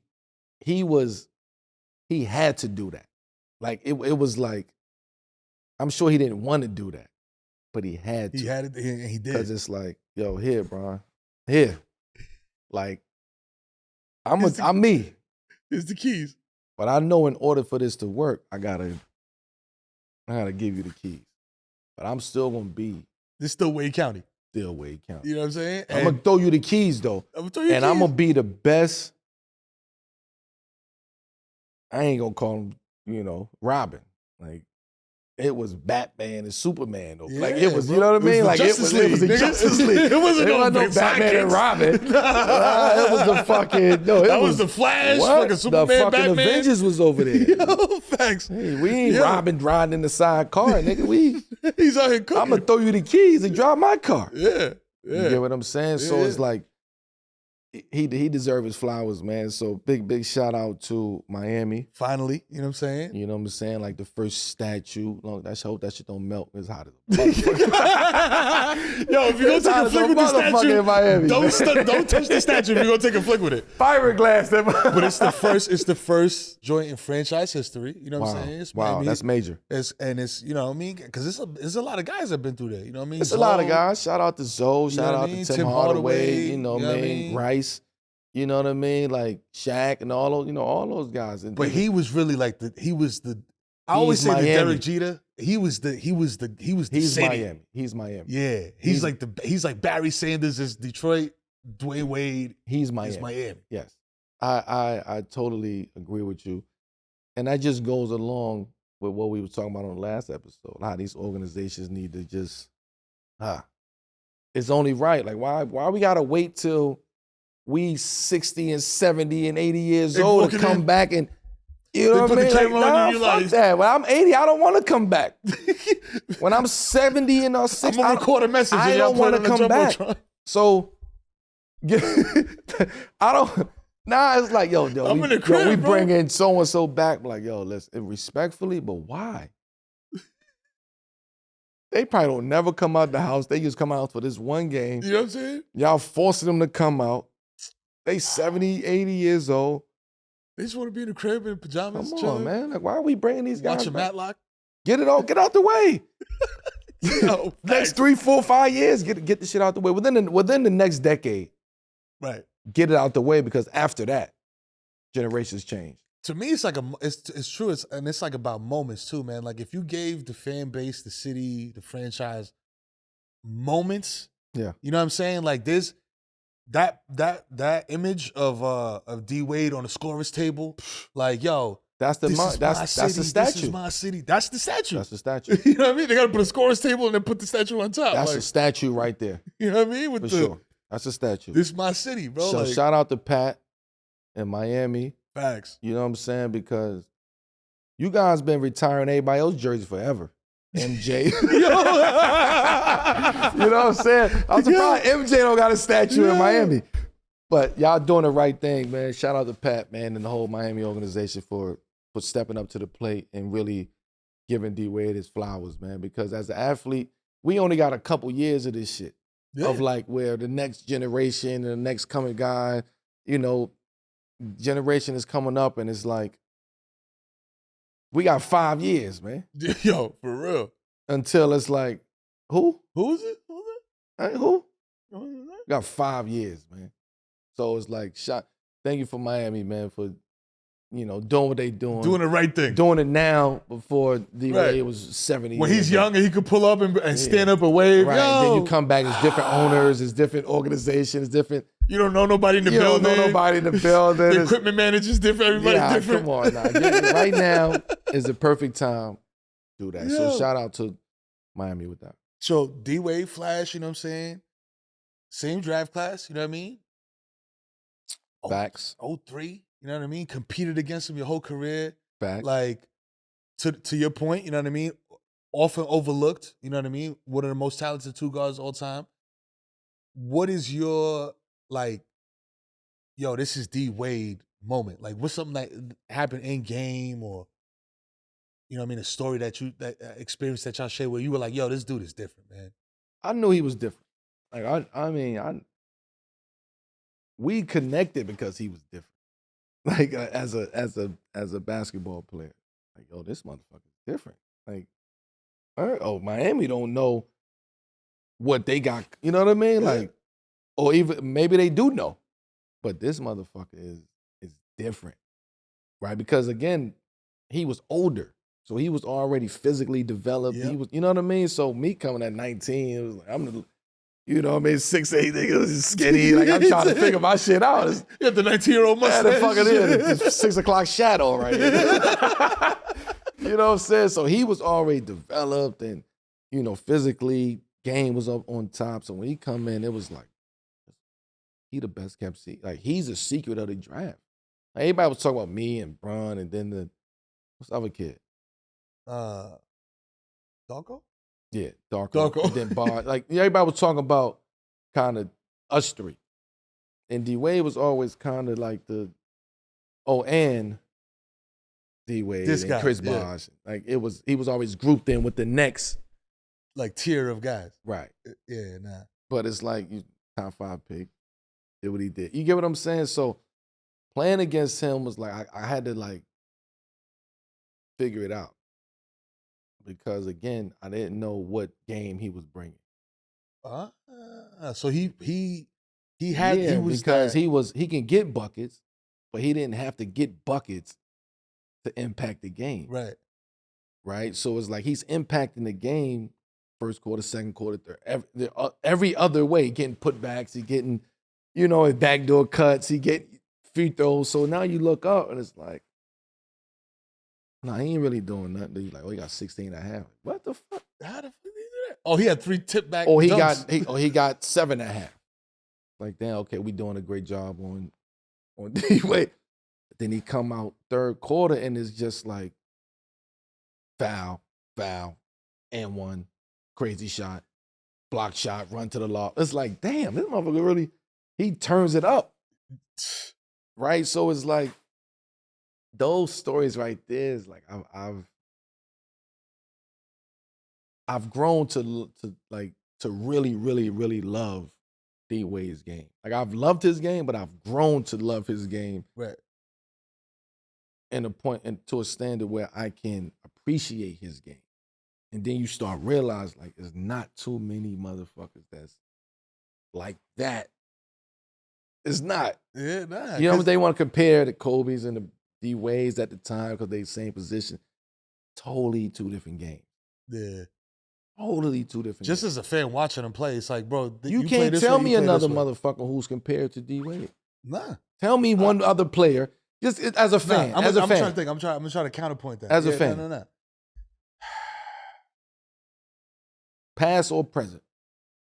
had to do that. Like it was like, I'm sure he didn't want to do that, but he had to. He had it, and he did. Because it's like, yo, here, Bron, here. Like, I'm me. Here's the keys. But I know in order for this to work, I gotta give you the keys. But I'm still gonna be. This still Wade County. Still Wade County. You know what I'm saying? I'm gonna throw you the keys though. I'm gonna be the best. I ain't gonna call him, Robin. Like, it was Batman and Superman though. Like it was, bro. You know what I mean? Like it was the Justice League. It wasn't no Batman and Robin. It was the fucking that was the Flash. Fucking Superman, the fucking Batman. Avengers was over there. Yo, facts. Hey, we ain't Robin driving in the side car, nigga. He's out here cooking. I'm gonna throw you the keys and drive my car. Yeah. You get what I'm saying? So it's like he deserves his flowers, man. So big shout out to Miami. Finally, you know what I'm saying? You know what I'm saying? Like the first statue. Look, I hope that shit don't melt. It's hot as Yo, if you go take a flick with the statue, in Miami, don't touch the statue if you're gonna take a flick with it. Fiberglass. But it's the first joint in franchise history. You know what I'm saying? It's Miami. That's major. It's you know what I mean? Because there's a lot of guys that have been through there. You know what I mean? It's a lot of guys. Shout out to Zoe. Shout out to Tim Hardaway. You know what I mean? Rice. You know what I mean? Like Shaq and all those, all those guys. But he was really like I always say the Derek Jeter he was the He's city. Miami. He's Miami. Yeah, he's like Barry Sanders is Detroit. Dwayne Wade. He's Miami. Is Miami. Yes, I totally agree with you, and that just goes along with what we were talking about on the last episode. How these organizations need to just, it's only right. Like why we gotta wait till we 60 and 70 and 80 years old to come back and. You know what I mean? Like, nah, fuck that. When I'm 80, I don't want to come back. When I'm 70 and 60, I'm gonna record a message. I don't want to come back. So, I don't. Nah, it's like, yo, we bring in so and so back. Like, yo, listen, respectfully, but why? They probably don't never come out the house. They just come out for this one game. You know what I'm saying? Y'all forcing them to come out. They 70, 80 years old. They just want to be in the crib in pajamas. Come chilling. on, man. Like, why are we bringing these guys Watching back? Matlock. Get out the way. Yo, next 3, 4, 5 years, get the shit out the way. Within the next decade, right? Get it out the way, because after that, generations change. To me, it's like it's true. It's like about moments too, man. Like if you gave the fan base, the city, the franchise moments, yeah, you know what I'm saying? Like this. That image of D Wade on the scorer's table, like yo, that's the statue. This is my city. That's the statue. That's the statue. You know what I mean? They got to put a scorer's table and then put the statue on top. That's a statue right there. You know what I mean? For sure. That's a statue. This is my city, bro. So shout out to Pat in Miami. Facts. You know what I'm saying? Because you guys been retiring everybody else's jersey forever. MJ. You know what I'm saying? I'm surprised MJ don't got a statue in Miami. But y'all doing the right thing, man. Shout out to Pat, man, and the whole Miami organization for stepping up to the plate and really giving D Wade his flowers, man. Because as an athlete, we only got a couple years of this shit. Yeah. Of like where the next generation and the next coming guy, you know, generation is coming up, and it's like, we got 5 years, man. Yo, for real. Until it's like, who? Who's it? Hey, who? We got 5 years, man. So it's like, thank you for Miami, man, for, you know, doing what they doing. Doing the right thing. Doing it now before D-Wade was 70 when he's young and he could pull up and stand up and wave. Right. Yo. Then you come back, it's different owners, it's different organizations, different. You don't know nobody in the building. You don't know nobody in the building. The equipment manager's different. Everybody's different. Come on now. Right now is the perfect time to do that. Yeah. So shout out to Miami with that. So D-Wade, Flash, you know what I'm saying? Same draft class, you know what I mean? Facts. 03, you know what I mean? Competed against him your whole career. Facts. Like, to your point, you know what I mean? Often overlooked, you know what I mean? One of the most talented two guards of all time. What is your, like, yo, this is D-Wade moment? Like, what's something that happened in game, or, you know what I mean, a story that experience that y'all share where you were like, yo, this dude is different, man? I knew he was different. Like, we connected because he was different. Like, as a basketball player. Like, yo, this motherfucker's different. Like, Miami don't know what they got. You know what I mean? Like, or even maybe they do know, but this motherfucker is different, right? Because again, he was older, so he was already physically developed. Yep. He was, you know what I mean? So me coming at 19, it was like you know what I mean, 6'8", nigga, skinny. Like, I'm trying to figure my shit out. You have the 19-year-old mustache. Yeah, the fucking the 6 o'clock shadow right here. You know what I'm saying? So he was already developed, and, you know, physically, game was up on top. So when he come in, it was like, he the best kept secret. Like, he's a secret of the draft. Like, everybody was talking about me and Bron, and then what's the other kid? Darko? Yeah, Darko. And then Bar. Like, everybody was talking about kind of us three. And D-Wade was always kind of like and D-Wade this and guy, Chris Bosh. Like, he was always grouped in with the next, like, tier of guys. Right. Yeah, nah. But it's like, you top 5 pick, did what he did. You get what I'm saying? So playing against him was like, I had to, like, figure it out. Because again, I didn't know what game he was bringing. So he can get buckets, but he didn't have to get buckets to impact the game. Right. right? So it's like he's impacting the game first quarter, second quarter, third, every other way. Getting putbacks, he getting, his backdoor cuts, he get free throws. So now you look up and it's like, nah, he ain't really doing nothing. He's like, he got 16 and a half. What the fuck? How the fuck did he do that? Oh, he had 3 tip back. He dunks. got 7 and a half. Like, damn, okay, we doing a great job on D-Wade. Then he come out third quarter and it's just like foul, and one, crazy shot, block shot, run to the loft. It's like, damn, this motherfucker really, he turns it up. Right? So it's like those stories right there is like I've grown to really, really, really love D-Wade's game. Like I've loved his game, but I've grown to love his game. Right. To a standard where I can appreciate his game. And then you start realizing like there's not too many motherfuckers that's like that. It's not. Yeah, nah. You know what they want to compare the Kobe's and the D-Wades at the time because they same position. Totally two different games. Yeah. Totally two different Just games. as a fan watching them play, it's like, bro, you can't tell me another motherfucker who's compared to D-Wade. Nah. Tell me one other player. Just as a fan. Nah, I'm fan. trying to think. I'm trying to counterpoint that. As a fan. No. Past or present?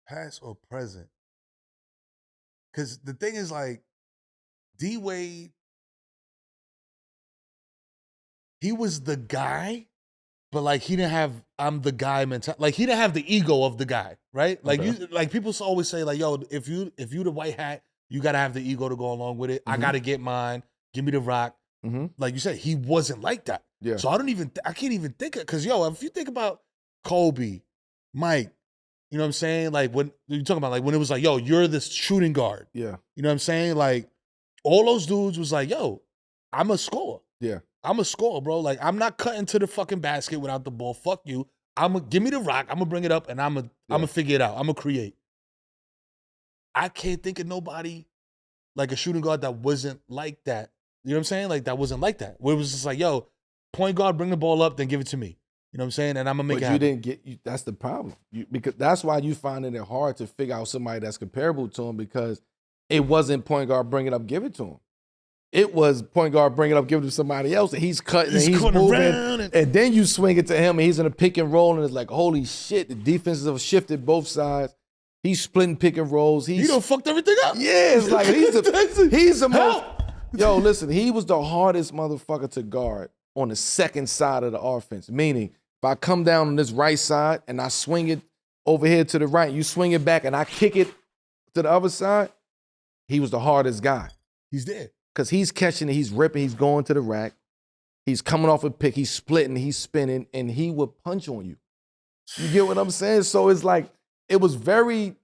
Past or present? Because the thing is, like, D-Wade, he was the guy, but like he didn't have I'm the guy mentality. Like he didn't have the ego of the guy, right? Like people always say, like, yo, if you the white hat, you gotta have the ego to go along with it. Mm-hmm. I gotta get mine. Give me the rock. Mm-hmm. Like you said, he wasn't like that. Yeah. So I can't even think of, because yo, if you think about Kobe, Mike, you know what I'm saying? Like when you're talking about like when it was like, yo, you're this shooting guard. Yeah. You know what I'm saying? Like all those dudes was like, yo, I'm a scorer. Yeah. I'm a scorer, bro. Like I'm not cutting to the fucking basket without the ball. Fuck you. Give me the rock. I'm gonna bring it up and I'm gonna figure it out. I'm gonna create. I can't think of nobody like a shooting guard that wasn't like that. You know what I'm saying? Like that wasn't like that. Where it was just like, yo, point guard, bring the ball up, then give it to me. You know what I'm saying? And I'm gonna make it happen. But you didn't get. That's the problem. Because that's why you finding it hard to figure out somebody that's comparable to him, because it wasn't point guard, bring it up, give it to him. It was point guard, bring it up, give it to somebody else, and he's cutting and he's moving, and then you swing it to him, and he's in a pick and roll, and it's like, holy shit, the defenses have shifted both sides. He's splitting pick and rolls. He done fucked everything up. Yeah, it's like he's the most. Yo, listen, he was the hardest motherfucker to guard on the second side of the offense. Meaning, if I come down on this right side and I swing it over here to the right, you swing it back and I kick it to the other side, he was the hardest guy. He's there. Because he's catching it, he's ripping, he's going to the rack, he's coming off a pick, he's splitting, he's spinning, and he would punch on you. You get what I'm saying? So it's like, it was very,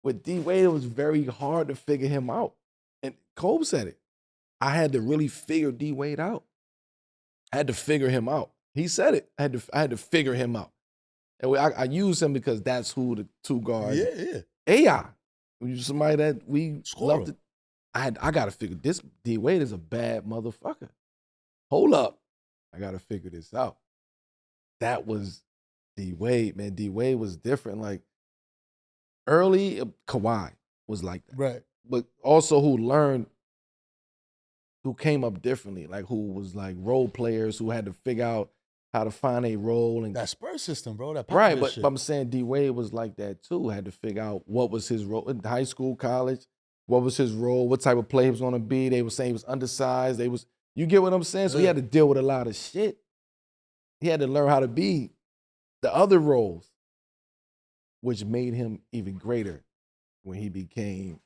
with D-Wade, it was very hard to figure him out. And Kobe said it. I had to really figure D-Wade out. I had to figure him out. He said it. I had to figure him out. And I use him because that's who the two guards. Yeah. AI. Somebody that we loved it. I got to figure this. D-Wade is a bad motherfucker. Hold up. I got to figure this out. That was D-Wade, man. D-Wade was different. Like, early Kawhi was like that. Right. But also who came up differently, like who was like role players who had to figure out how to find a role. And that Spurs system, bro. That right, but I'm saying D-Wade was like that too. Had to figure out what was his role in high school, college. What was his role? What type of player he was going to be? They were saying he was undersized. You get what I'm saying? So he had to deal with a lot of shit. He had to learn how to be the other roles, which made him even greater when he became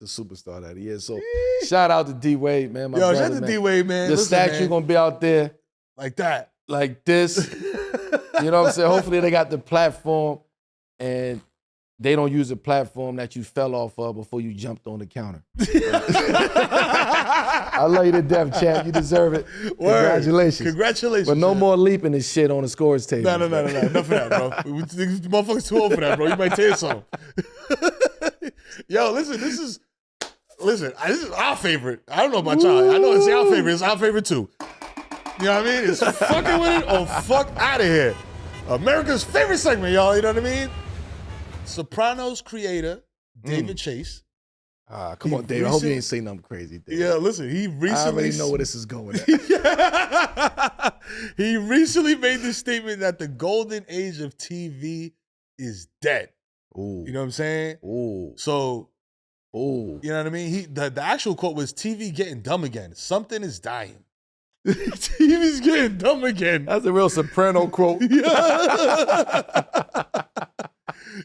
the superstar that he is. So shout out to D-Wade, man. My brother, shout out to D-Wade, man. The statue going to be out there. Like that. Like this. You know what I'm saying? Hopefully they got the platform and they don't use the platform that you fell off of before you jumped on the counter. I love you to death, champ. You deserve it. Word. Congratulations. But no more leaping and shit on the scores table. No. Enough of that, bro. These motherfuckers too old for that, bro. You might tear some. Yo, listen, this is our favorite. I don't know about y'all. I know it's our favorite. It's our favorite too. You know what I mean? It's fucking with it or fuck out of here. America's favorite segment, y'all. You know what I mean? Sopranos creator David Chase. Come on, Dave. I hope you ain't say nothing crazy, Dave. Yeah, listen, he recently... I already know where this is going at. He recently made the statement that the golden age of TV is dead. Ooh. You know what I'm saying? Ooh. So, Ooh. you know what I mean? The actual quote was, TV getting dumb again. Something is dying. TV's getting dumb again. That's a real soprano quote.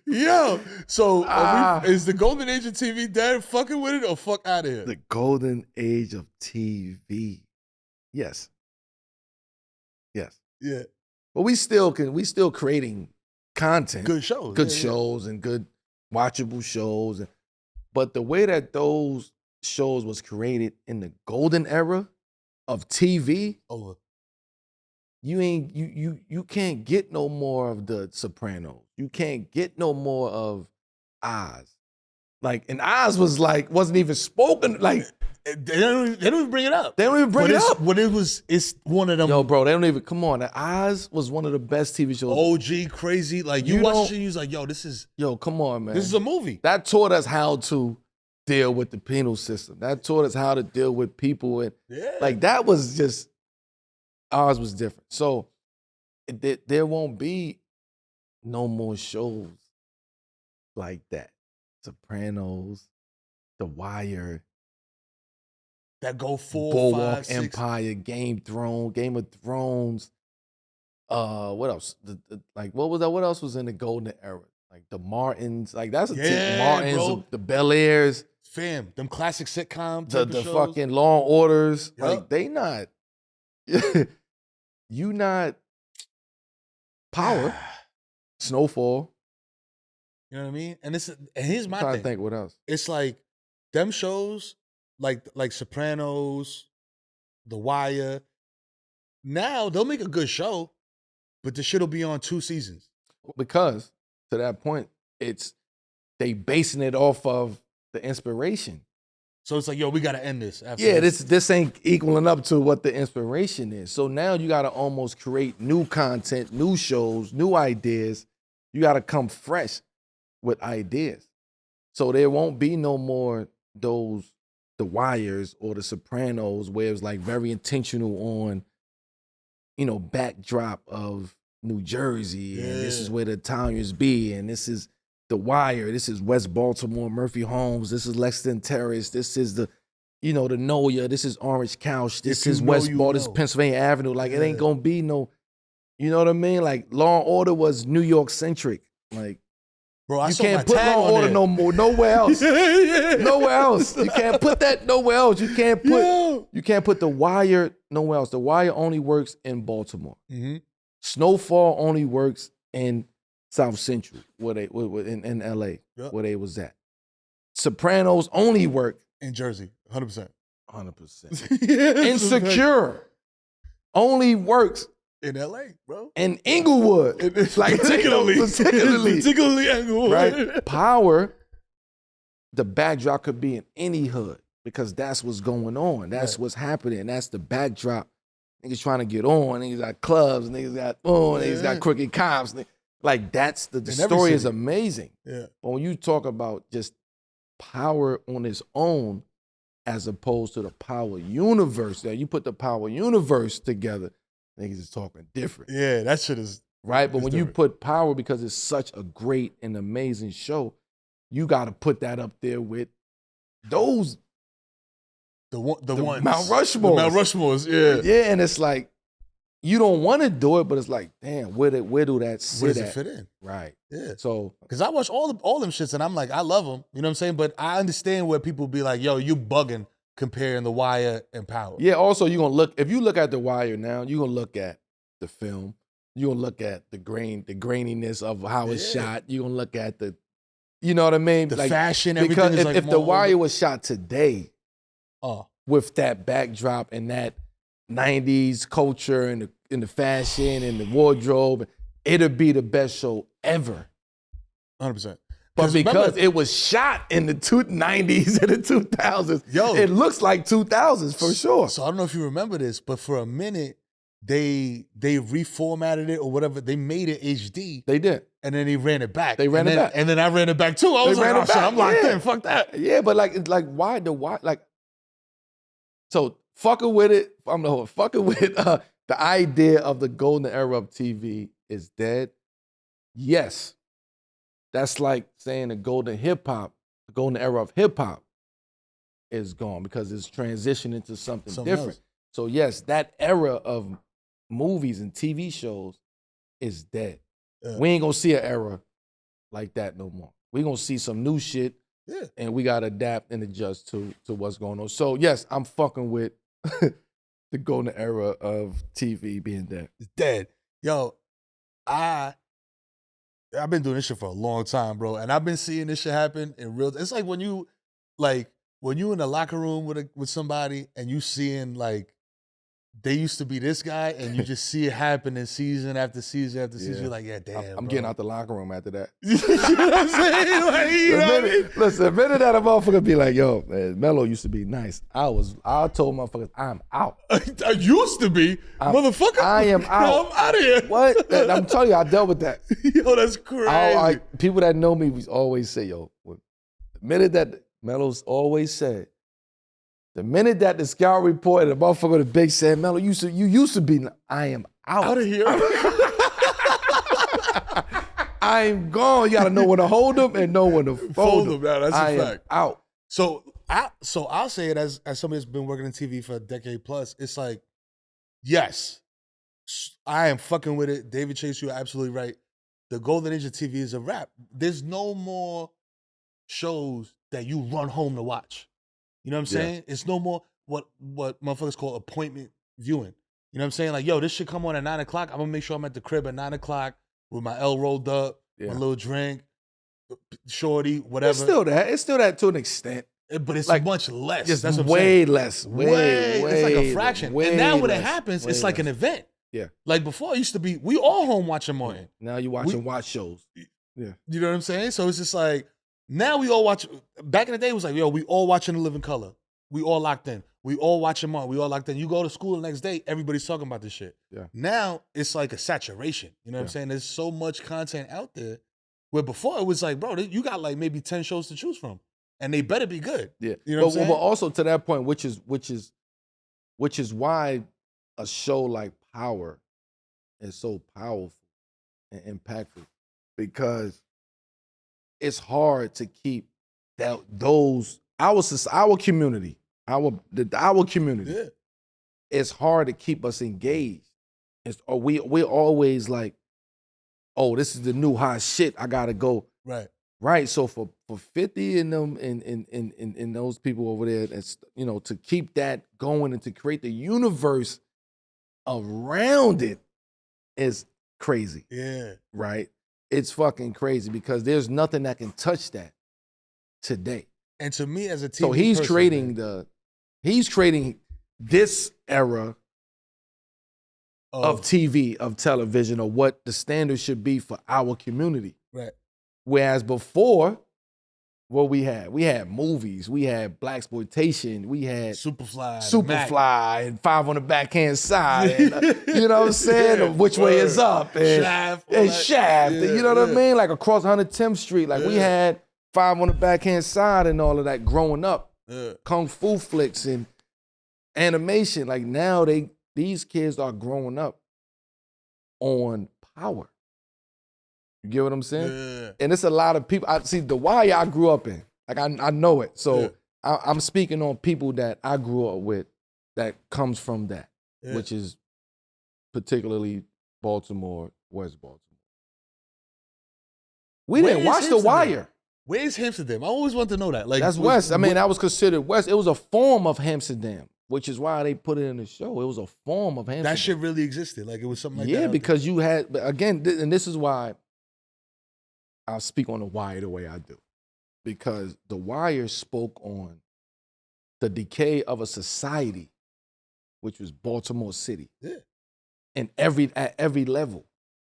Yo, so is the golden age of TV dead? Fucking with it or fuck out of here? The golden age of TV. Yes. Yes. Yeah. But we still creating content. Good shows. Good shows and good watchable shows. But the way that those shows was created in the golden era of TV, over. You can't get no more of the Sopranos. You can't get no more of Oz. Like, and Oz wasn't even spoken. Like, they don't even bring it up. They don't even bring it up. When it's one of them. Yo, bro, they don't even, come on. Oz was one of the best TV shows. OG, crazy. Like, you watch it, you're like, yo, this is. Yo, come on, man. This is a movie. That taught us how to deal with the penal system. That taught us how to deal with people. And like, that was just, ours was different. So there won't be no more shows like that. Sopranos, The Wire, that go 4, Boardwalk 5, 6. Empire, Game of Thrones. What else? What was that? What else was in the golden era? Like the Martins. Like that's a Martins, bro. The Bel Airs. Fam, them classic sitcom The fucking Law and Orders. Yep. Like they not. You not Power, Snowfall. You know what I mean? And here's my I'm trying thing. to think what else. It's like them shows, like Sopranos, The Wire. Now they'll make a good show, but the shit'll be on 2 seasons. Because to that point, they basing it off of the inspiration. So it's like, yo, we gotta end this. After Yeah, this ain't equaling up to what the inspiration is. So now you gotta almost create new content, new shows, new ideas. You gotta come fresh with ideas. So there won't be no more The Wires or The Sopranos where it's like very intentional on, backdrop of New Jersey, and this is where the Italians be, and this is The Wire, this is West Baltimore, Murphy Homes, this is Lexington Terrace, this is the Noya, this is Orange Couch, this is West Baltimore, this is Pennsylvania Avenue. Like, it ain't gonna be no, you know what I mean? Like, Law and Order was New York centric. Like, bro, you can't put Law and Order no more, nowhere else. Nowhere else. You can't put that nowhere else. You can't put The Wire nowhere else. The Wire only works in Baltimore. Mm-hmm. Snowfall only works in South Central, in LA, where they was at. Sopranos only work in Jersey, 100%. 100%. Insecure only works in LA, bro. In Inglewood. Particularly Inglewood. Right? Power, the backdrop could be in any hood because that's what's going on. That's what's happening. That's the backdrop. Niggas trying to get on. Niggas got clubs. Niggas got niggas got crooked cops. Like, that's the story is amazing. Yeah. But when you talk about just Power on its own as opposed to the Power universe, that you put the Power universe together, niggas is talking different. Yeah, that shit is right. But when you put Power, because it's such a great and amazing show, you got to put that up there with those. The ones. Mount Rushmores. The Mount Rushmores, yeah. Yeah, and it's like, you don't want to do it, but it's like, damn, where do that sit Where does at? it fit in? Right. Yeah. So, because I watch all them shits and I'm like, I love them. You know what I'm saying? But I understand where people be like, yo, you bugging comparing The Wire and Power. Yeah, also if you look at The Wire now, you're going to look at the film. You're going to look at the graininess of how it's shot. You're going to look at the, you know what I mean? The fashion, everything because is like if The Wire was shot today, with that backdrop and that 90s culture and the fashion and the wardrobe, it'd be the best show ever. 100%. But because it was shot in the 90s and the 2000s, it looks like 2000s for sure. So I don't know if you remember this, but for a minute, they reformatted it or whatever. They made it HD. They did. And then they ran it back. They ran it back. And then I ran it back too. I was like, oh, shit, I'm locked in. Fuck that. Yeah, but like why? Like, so fucking with it. Fucking with the idea of the golden era of TV is dead. Yes. That's like saying the golden era of hip hop is gone because it's transitioned into something different. Else. So yes, that era of movies and TV shows is dead. We ain't gonna see an era like that no more. We gonna see some new shit, and we gotta adapt and adjust to what's going on. So yes, I'm fucking with the golden era of TV being dead. It's dead. Yo, I've been doing this shit for a long time, bro, and I've been seeing this shit happen in real. It's like when you in the locker room with somebody and you seeing like they used to be this guy, and you just see it happening season after season after season. You're like, yeah, damn. I'm getting out the locker room after that. You know what I'm saying? Like, you know what I mean? Listen, the minute that a motherfucker be like, yo, man, Melo used to be nice. I told motherfuckers, I'm out. I used to be, motherfucker. I am out. I'm out of here. What? I'm telling you, I dealt with that. Yo, that's crazy. People that know me always say, yo, the minute that Melo's always said, the minute that the scout report and the motherfucker the big said, Melo, you used to be, I am out of here. I'm gone. You gotta know when to hold them and know when to fold them. Now, that's a fact. Out. So I'll say it as somebody that's been working in TV for a decade plus. It's like, yes, I am fucking with it. David Chase, you're absolutely right. The Golden Age of TV is a wrap. There's no more shows that you run home to watch. You know what I'm saying? Yeah. It's no more what motherfuckers call appointment viewing. You know what I'm saying? Like, yo, this should come on at 9 o'clock. I'm gonna make sure I'm at the crib at 9 o'clock with my L rolled up, my little drink, shorty, whatever. It's still that to an extent. But it's like, much less. Just that's what way I'm saying. Less. Way. It's like a fraction. And now when it happens, it's like an event. Yeah. Like before, it used to be, we all home watching Martin. Now you watching watch shows. Yeah. You know what I'm saying? So it's just like, now we all watch. Back in the day, it was like, yo, we all watching The Living Color. We all locked in. We all watching Martin. We all locked in. You go to school the next day, everybody's talking about this shit. Yeah. Now it's like a saturation. You know what I'm saying? There's so much content out there. Where before it was like, bro, you got like maybe 10 shows to choose from, and they better be good. Yeah. You know what I'm saying? But also to that point, which is why a show like Power is so powerful and impactful, because it's hard to keep our community. Our community. Yeah. It's hard to keep us engaged. We're always like, oh, this is the new hot shit. I gotta go. Right. So for 50 and them and those people over there, that's, you know, to keep that going and to create the universe around it is crazy. Yeah. Right. It's fucking crazy because there's nothing that can touch that today. And to me, as a TV so he's person, creating this era of TV, of television, or what the standard should be for our community. Right. Whereas before, what we had movies, we had blaxploitation, we had Superfly, and 5 on the Backhand Side. And, you know what I'm saying? Yeah, Which way is up? And Shaft. Yeah, you know what I mean? Like across 110th Street. Like we had 5 on the Backhand Side and all of that growing up. Yeah. Kung Fu flicks and animation. Like now these kids are growing up on Power. You get what I'm saying? Yeah. And it's a lot of people. I see the Wire I grew up in. Like I know it. So I'm speaking on people that I grew up with that comes from that, which is particularly Baltimore, West Baltimore. We didn't watch The Wire. Where's Amsterdam? I always want to know that. Like that's West. I mean, that was considered West. It was a form of Amsterdam, which is why they put it in the show. It was a form of Amsterdam. That shit really existed. Like it was something like that. Yeah, because you had, again, and this is why I'll speak on The Wire the way I do. Because The Wire spoke on the decay of a society, which was Baltimore City. Yeah. And at every level.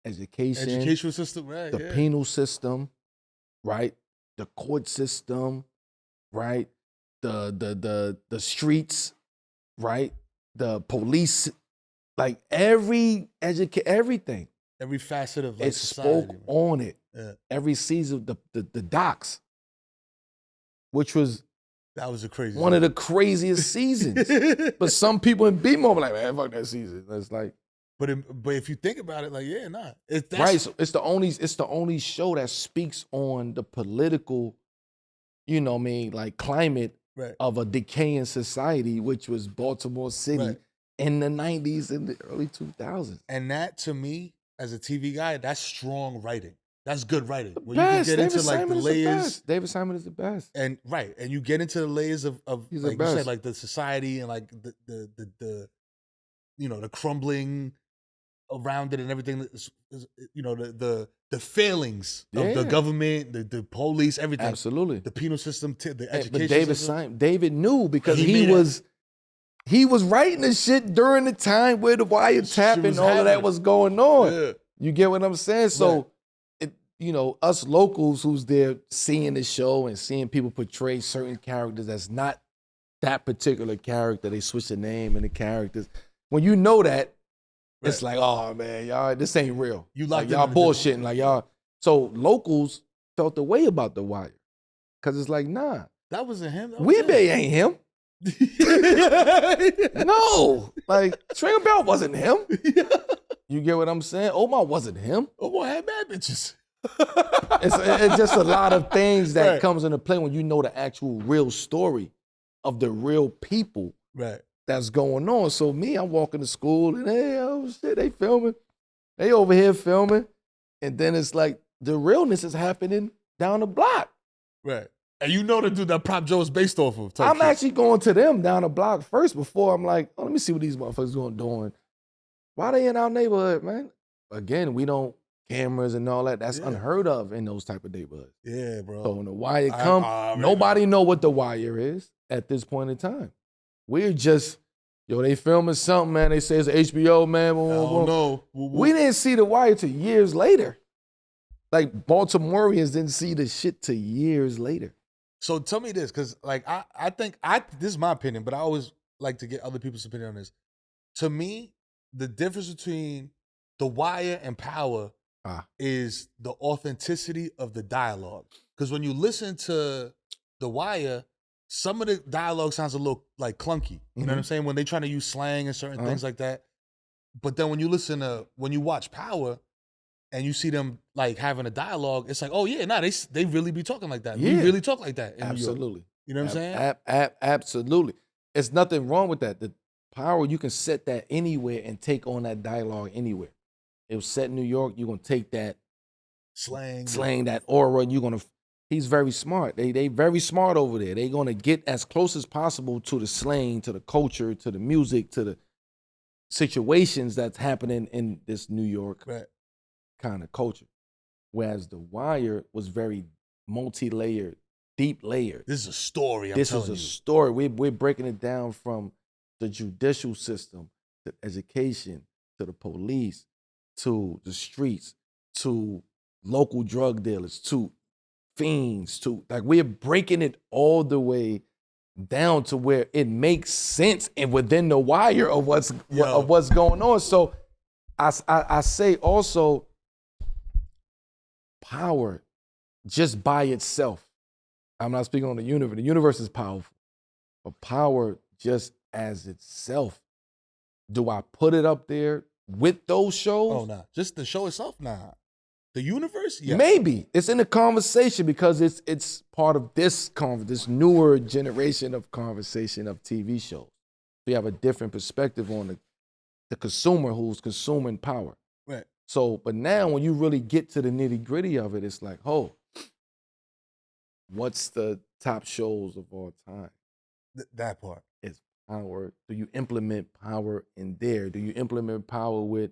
Educational system, right. The penal system, right? The court system, right? The streets, right? The police Like everything. Every facet of It society, spoke man. on it. Yeah. Every season, the docs, which was That was a crazy one of the craziest seasons. But some people in B-Mo were like, man, fuck that season. It's like, but if you think about it, like, yeah, nah. right. So it's the only show that speaks on the political, you know what I mean, like climate Right. of a decaying society, which was Baltimore City Right. in the 90s and the early 2000s. And that, to me, as a TV guy, that's strong writing. That's good writing. Where Best. you can get David into like Simon the is the layers. best. David Simon is the best. And right, and you get into the layers of He's the like you said, best. like the society and like the you know, the crumbling around it and everything. You know, the failings of the Yeah. government, the police, everything. Absolutely. The penal system, the education But David system. Simon, David knew because He he made was writing the shit during the time where the wiretap Shit and was all of that happening. was going on. Yeah. You get what I'm saying? So, Right. you know, us locals who's there seeing the show and seeing people portray certain characters that's not that particular character, they switch the name and the characters. When you know that, it's like, oh man, y'all, this ain't real. You like locked y'all in a different- bullshitting, like y'all. So locals felt the way about The Wire, cause it's like, nah, That wasn't him. That was him. Wemby ain't him. No, like Stringer Bell wasn't him. You get what I'm saying? Omar wasn't him. Oh boy, had bad bitches. It's just a lot of things that Right. comes into play when you know the actual real story of the real people Right. that's going on. So me, I'm walking to school and hey, oh shit, they filming. They over here filming. And then it's like the realness is happening down the block. Right. And you know the dude that Prop Joe is based off of. type I'm shit. actually going to them down the block first before I'm like, oh, let me see what these motherfuckers going doing. Why they in our neighborhood, man? Again, we don't cameras and all that. That's Yeah. unheard of in those type of neighborhoods. Yeah, bro. So when the wire I come, already nobody know what the wire is at this point in time. We're just, yo, they filming something, man. They say it's HBO, man. I don't know. We didn't see the wire till years later. Like Baltimoreans didn't see the shit till years later. So tell me this, because like I think this is my opinion, but I always like to get other people's opinion on this. To me, the difference between The Wire and Power is the authenticity of the dialogue. Because when you listen to The Wire, some of the dialogue sounds a little like clunky. You know what I'm saying? When they trying to use slang and certain things like that. But then when you watch Power and you see them like having a dialogue, it's like, oh yeah, nah, they really be talking like that. Yeah. We really talk like that in New York. Absolutely. You know what I'm saying? Absolutely. It's nothing wrong with that. The Power, you can set that anywhere and take on that dialogue anywhere. It was set in New York, you're going to take that Slang, that aura, and you're going to, he's very smart. They very smart over there. They're going to get as close as possible to the slang, to the culture, to the music, to the situations that's happening in this New York kind of culture. Whereas The Wire was very multi-layered, deep layered. This is a story. This is a story. We're breaking it down from the judicial system to education, to the police, to the streets, to local drug dealers, to fiends, to like we're breaking it all the way down to where it makes sense and within the wire of what's going on. So I say also Power just by itself. I'm not speaking on the universe. The universe is powerful. But Power just as itself, do I put it up there with those shows? Oh, nah. Just the show itself? Nah. The universe? Yeah. Maybe. It's in the conversation because it's part of this newer generation of conversation of TV shows. So you have a different perspective on the consumer who's consuming Power. Right. So, but now when you really get to the nitty gritty of it, it's like, oh, what's the top shows of all time? That part. It's Power. Do you implement Power in there? Do you implement Power with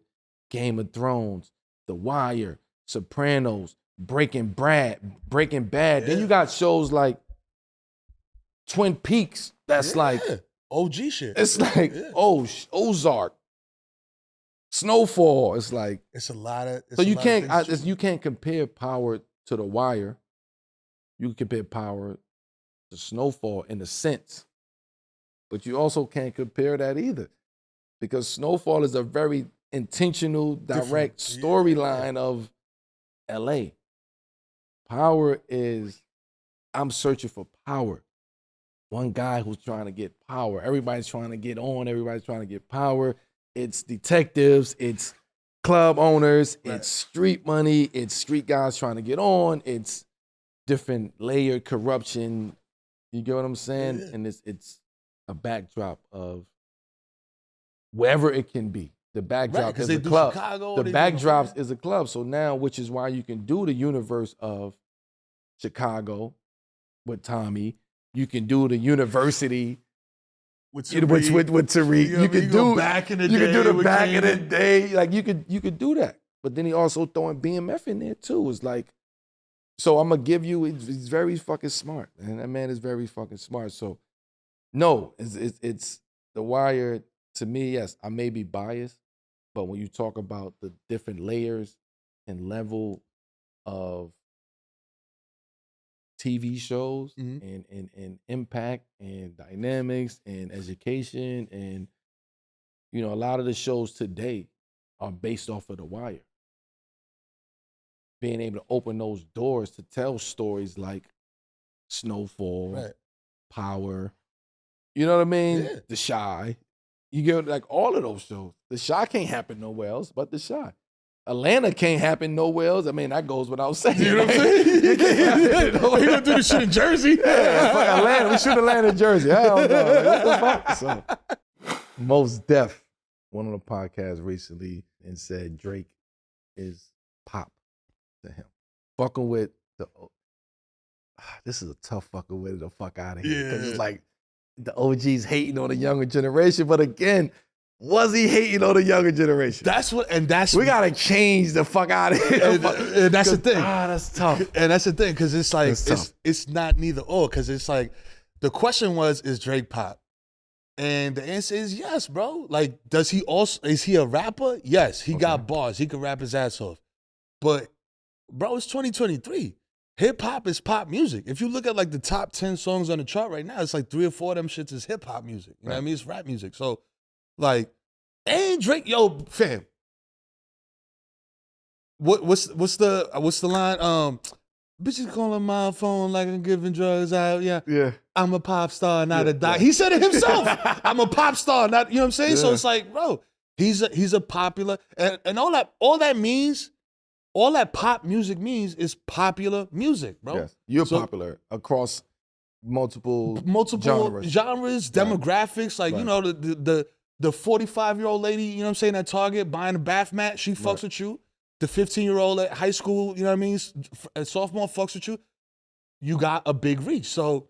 Game of Thrones, The Wire, Sopranos, Breaking Bad? Yeah. Then you got shows like Twin Peaks. That's like OG shit. It's like Ozark, Snowfall. It's like it's a lot of. So you can't compare Power to The Wire. You can compare Power to Snowfall in a sense, but you also can't compare that either. because Snowfall is a very intentional, direct storyline of LA. Power is, I'm searching for power. One guy who's trying to get power. Everybody's trying to get on. Everybody's trying to get power. It's detectives. It's club owners. Right. It's street money. It's street guys trying to get on. It's different layered corruption. You get what I'm saying? Yeah. And it's a backdrop of wherever it can be. The backdrop is a club. Chicago, the backdrop is a club. So now, which is why you can do the universe of Chicago with Tommy. You can do the university with Tariq. You can do back in the day. You can do the back in the day. Like you could do that. But then he also throwing BMF in there too. It's like, so I'm gonna give you. He's very fucking smart, and that man is very fucking smart. So no, it's The Wire. To me, yes, I may be biased, but when you talk about the different layers and level of TV shows and impact and dynamics and education and, you know, a lot of the shows today are based off of The Wire. Being able to open those doors to tell stories like Snowfall, Power, you know what I mean? Yeah. The Chi. You get like all of those shows. The Chi can't happen nowhere else but The Chi. Atlanta can't happen nowhere else. I mean, that goes without saying. You know what I'm saying? You gonna do this shit in Jersey? Yeah, fuck Atlanta. We should have landed in Jersey. I don't know. Like, what the fuck? So, Most Def went on a podcast recently and said Drake is pop to him. Fucking with the. This is a tough fucking with the fuck out of here. Because it's like the OGs hating on the younger generation. But again, was he hating on the younger generation? We gotta change the fuck out of here. And that's the thing. That's tough. And that's the thing, because it's like it's not neither or. Because it's like the question was, is Drake pop? And the answer is yes, bro. Like, is he a rapper? Yes, he got bars. He can rap his ass off. But bro, it's 2023. Hip hop is pop music. If you look at like the top 10 songs on the chart right now, it's like 3 or 4 of them shits is hip hop music. You know what I mean? It's rap music. So. Like, and Drake, yo, fam. What's the line? Bitches calling my phone like I'm giving drugs out. Yeah. I'm a pop star, not a doc. He said it himself. I'm a pop star, not, you know what I'm saying? Yeah. So it's like, bro, he's a popular, and all that means, all that pop music means is popular music, bro. Yes. You're popular across multiple genres, demographics, like, you know, the 45-year-old lady, you know what I'm saying, at Target buying a bath mat, she fucks with you. The 15-year-old at high school, you know what I mean, sophomore fucks with you. You got a big reach. So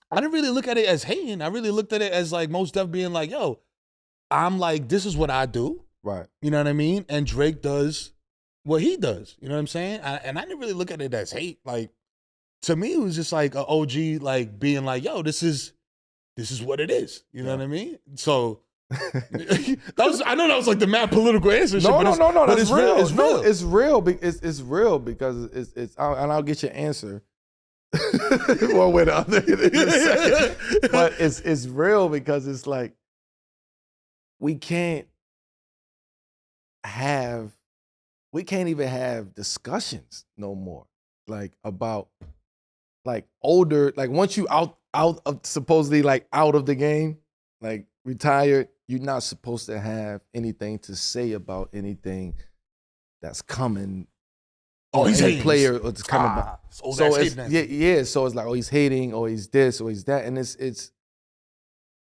I didn't really look at it as hating. I really looked at it as like Most Def being like, yo, I'm like, this is what I do. Right. You know what I mean? And Drake does what he does. You know what I'm saying? And I didn't really look at it as hate. Like, to me, it was just like an OG, like being like, yo, this is what it is. You know what I mean? So I know that was like the mad political answer. No, that's real. It's real. It's real. It's real because it's and I'll get your answer one way or the other in a second. But it's real because it's like we can't even have discussions no more, like about like older, like once you out of supposedly like out of the game, like retired, you're not supposed to have anything to say about anything that's coming. Oh, he's hating. Player or it's coming back. So it's so it's like, oh, he's hating, or he's this, or he's that, and it's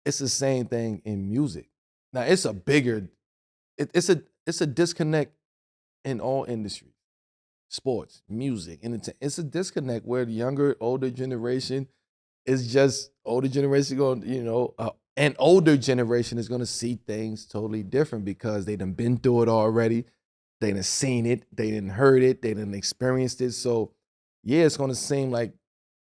the same thing in music. Now it's a bigger, it's a disconnect in all industries, sports, music, entertainment. It's a disconnect where the older generation is just older generation going, you know. An older generation is going to see things totally different because they done been through it already. They done seen it. They done heard it. They done experienced it. So, yeah, it's going to seem like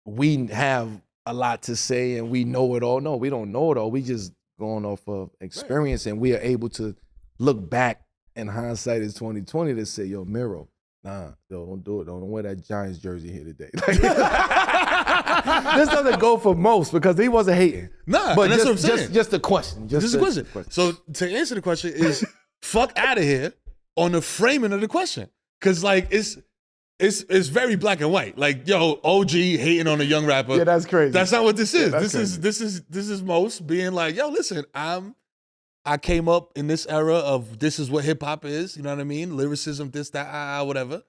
we have a lot to say and we know it all. No, we don't know it all. We just going off of experience, and we are able to look back in hindsight as 2020 to say, yo, Mero, Nah, yo, don't do it. Don't wear that Giants jersey here today. This doesn't go for most because he wasn't hating. Nah, but that's just, what I'm saying. Just a question. Just a question. So to answer the question is fuck out of here on the framing of the question. Cause like it's very black and white. Like, yo, OG hating on a young rapper. Yeah, that's crazy. That's not what this is. Yeah, This is most being like, yo, listen, I came up in this era of this is what hip hop is, you know what I mean? Lyricism, this, that, whatever.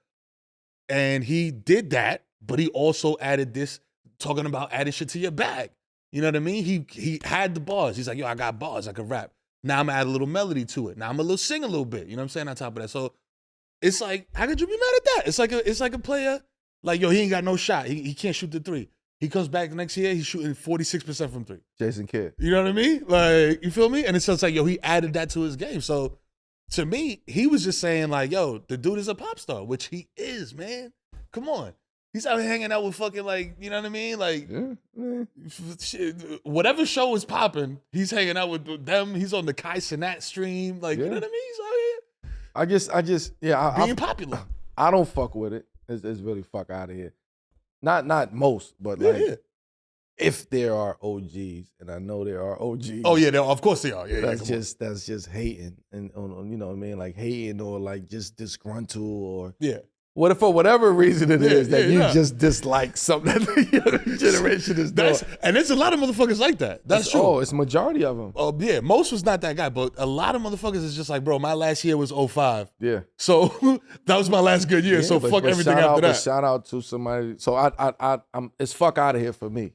And he did that, but he also added this, talking about adding shit to your bag. You know what I mean? He had the bars. He's like, yo, I got bars, I can rap. Now I'm gonna add a little melody to it. Now I'm gonna sing a little bit. You know what I'm saying? On top of that. So it's like, how could you be mad at that? It's like a player, like, yo, he ain't got no shot. He can't shoot the three. He comes back next year, he's shooting 46% from three. Jason Kidd. You know what I mean? Like, you feel me? And it's just like, yo, he added that to his game. So to me, he was just saying like, yo, the dude is a pop star, which he is, man. Come on. He's out here hanging out with fucking like, you know what I mean? Like, shit, whatever show is popping, he's hanging out with them. He's on the Kai Cenat stream. Like, you know what I mean? He's out here being popular. I don't fuck with it. It's really fuck out of here. Not most, but like if there are OGs, and I know there are OGs. Oh yeah, of course they are. Yeah, that's just hating, and on, you know what I mean, like hating or like just disgruntled or What for whatever reason it is that you just dislike something that the younger generation is doing. And there's a lot of motherfuckers like that. That's true. Oh, it's a majority of them. Oh, yeah. Most was not that guy, but a lot of motherfuckers is just like, bro, my last year was 05. Yeah. So that was my last good year. So fuck everything after that. Shout out to somebody. So I'm it's fuck out of here for me,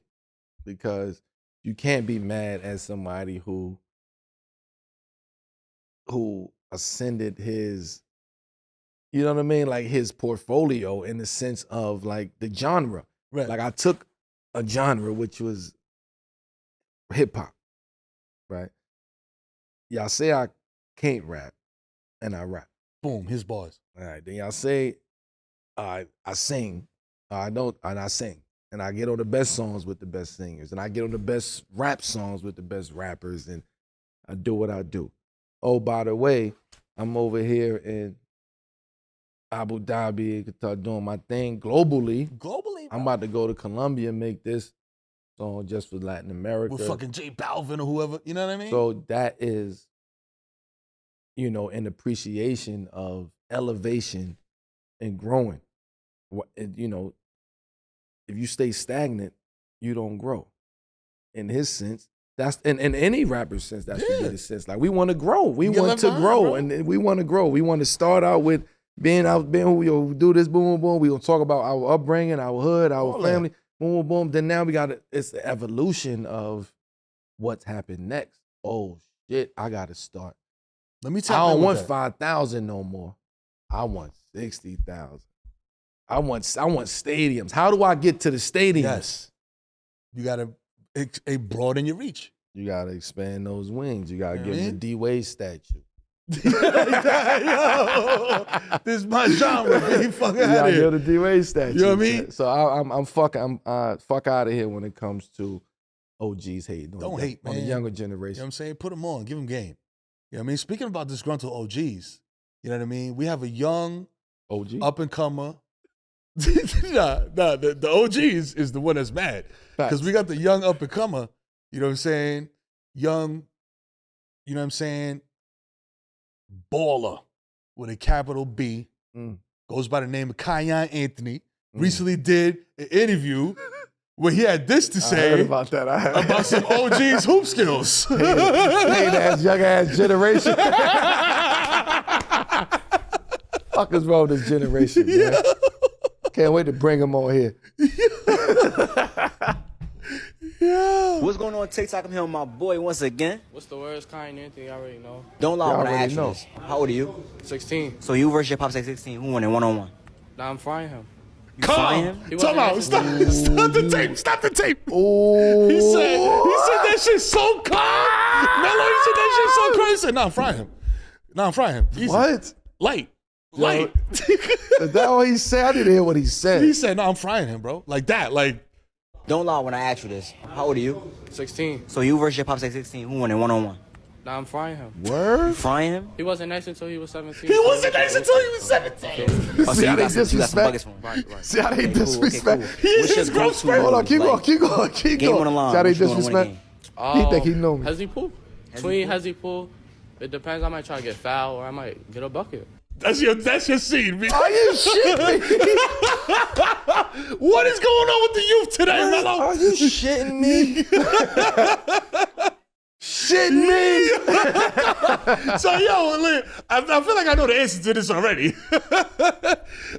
because you can't be mad at somebody who ascended his, you know what I mean? Like his portfolio in the sense of like the genre. Right. Like I took a genre which was hip hop, right? Y'all say I can't rap, and I rap. Boom, his bars. All right. Then y'all say I sing, I sing. And I get on the best songs with the best singers. And I get on the best rap songs with the best rappers. And I do what I do. Oh, by the way, I'm over here in Abu Dhabi, Qatar, doing my thing globally. Globally, bro. I'm about to go to Colombia and make this song just for Latin America. With fucking J Balvin or whoever, you know what I mean? So that is, you know, an appreciation of elevation and growing. You know, if you stay stagnant, you don't grow. In his sense, that's in any rapper's sense, that should be the sense. Like we want to grow. We want to grow, and we want to grow. We want to start out with being who we do this, boom, boom, boom. We gonna talk about our upbringing, our hood, our family, boom, boom, boom. Then now we got it's the evolution of what's happened next. Oh shit, I gotta start. Let me tell you. I don't want 5,000 no more. I want 60,000. I want stadiums. How do I get to the stadiums? Yes. You gotta broaden your reach. You gotta expand those wings. You gotta give them the D-Wade statue. Yo, this is my genre, man. You fucking out of here. The D-Wade statue. You know what I mean? So I'm fuck out of here when it comes to OGs hating. Don't hate, man. On the younger generation. You know what I'm saying? Put them on. Give them game. You know what I mean? Speaking about disgruntled OGs, you know what I mean? We have a young OG up-and-comer. The OG is the one that's mad. Because we got the young up-and-comer, you know what I'm saying? Young, you know what I'm saying? Baller with a capital B. Goes by the name of Kiyan Anthony. Recently did an interview where he had this to say I heard about that. about some OG's hoop skills. Hey, that young ass generation. Fuck is wrong with this generation, man? Yeah. Can't wait to bring him on here. Yeah. What's going on TikTok? I'm here with my boy once again. What's the words? Kind anything you already know. Don't lie when I ask you this. How old are you? 16. So you versus your pops at 16. Who won in one-on-one? Nah, I'm frying him. You frying him? Time out. Stop the tape. Stop the tape. Oh. He said that shit so calm. Melo, he said that shit so crazy. He said, nah, I'm frying him. Easy. What? Light. Is that what he said? I didn't hear what he said. He said, no, I'm frying him, bro. Like that. Like. Don't lie when I ask you this. How old are you? 16. So you versus your pops at 16. Who won in one-on-one? Nah, I'm frying him. Word? Frying him? He wasn't nice until he was 17. He wasn't nice until he was 17. Oh, so See how you they got some disrespect? buckets from him. Right. See how they Okay, cool, okay, disrespect? cool. He is What's your his growth go-to spurt. Hold on, keep move, going, keep Game going. on the line. See how they What you wanna win a disrespect? game? He think he know me. Hezzy pool. Between Hezzy pool, it depends. I might try to get foul or I might get a bucket. That's your scene, man. Are you shitting me? What is going on with the youth today, Melo? Are you shitting me? Shitting me? So, yo, I feel like I know the answer to this already.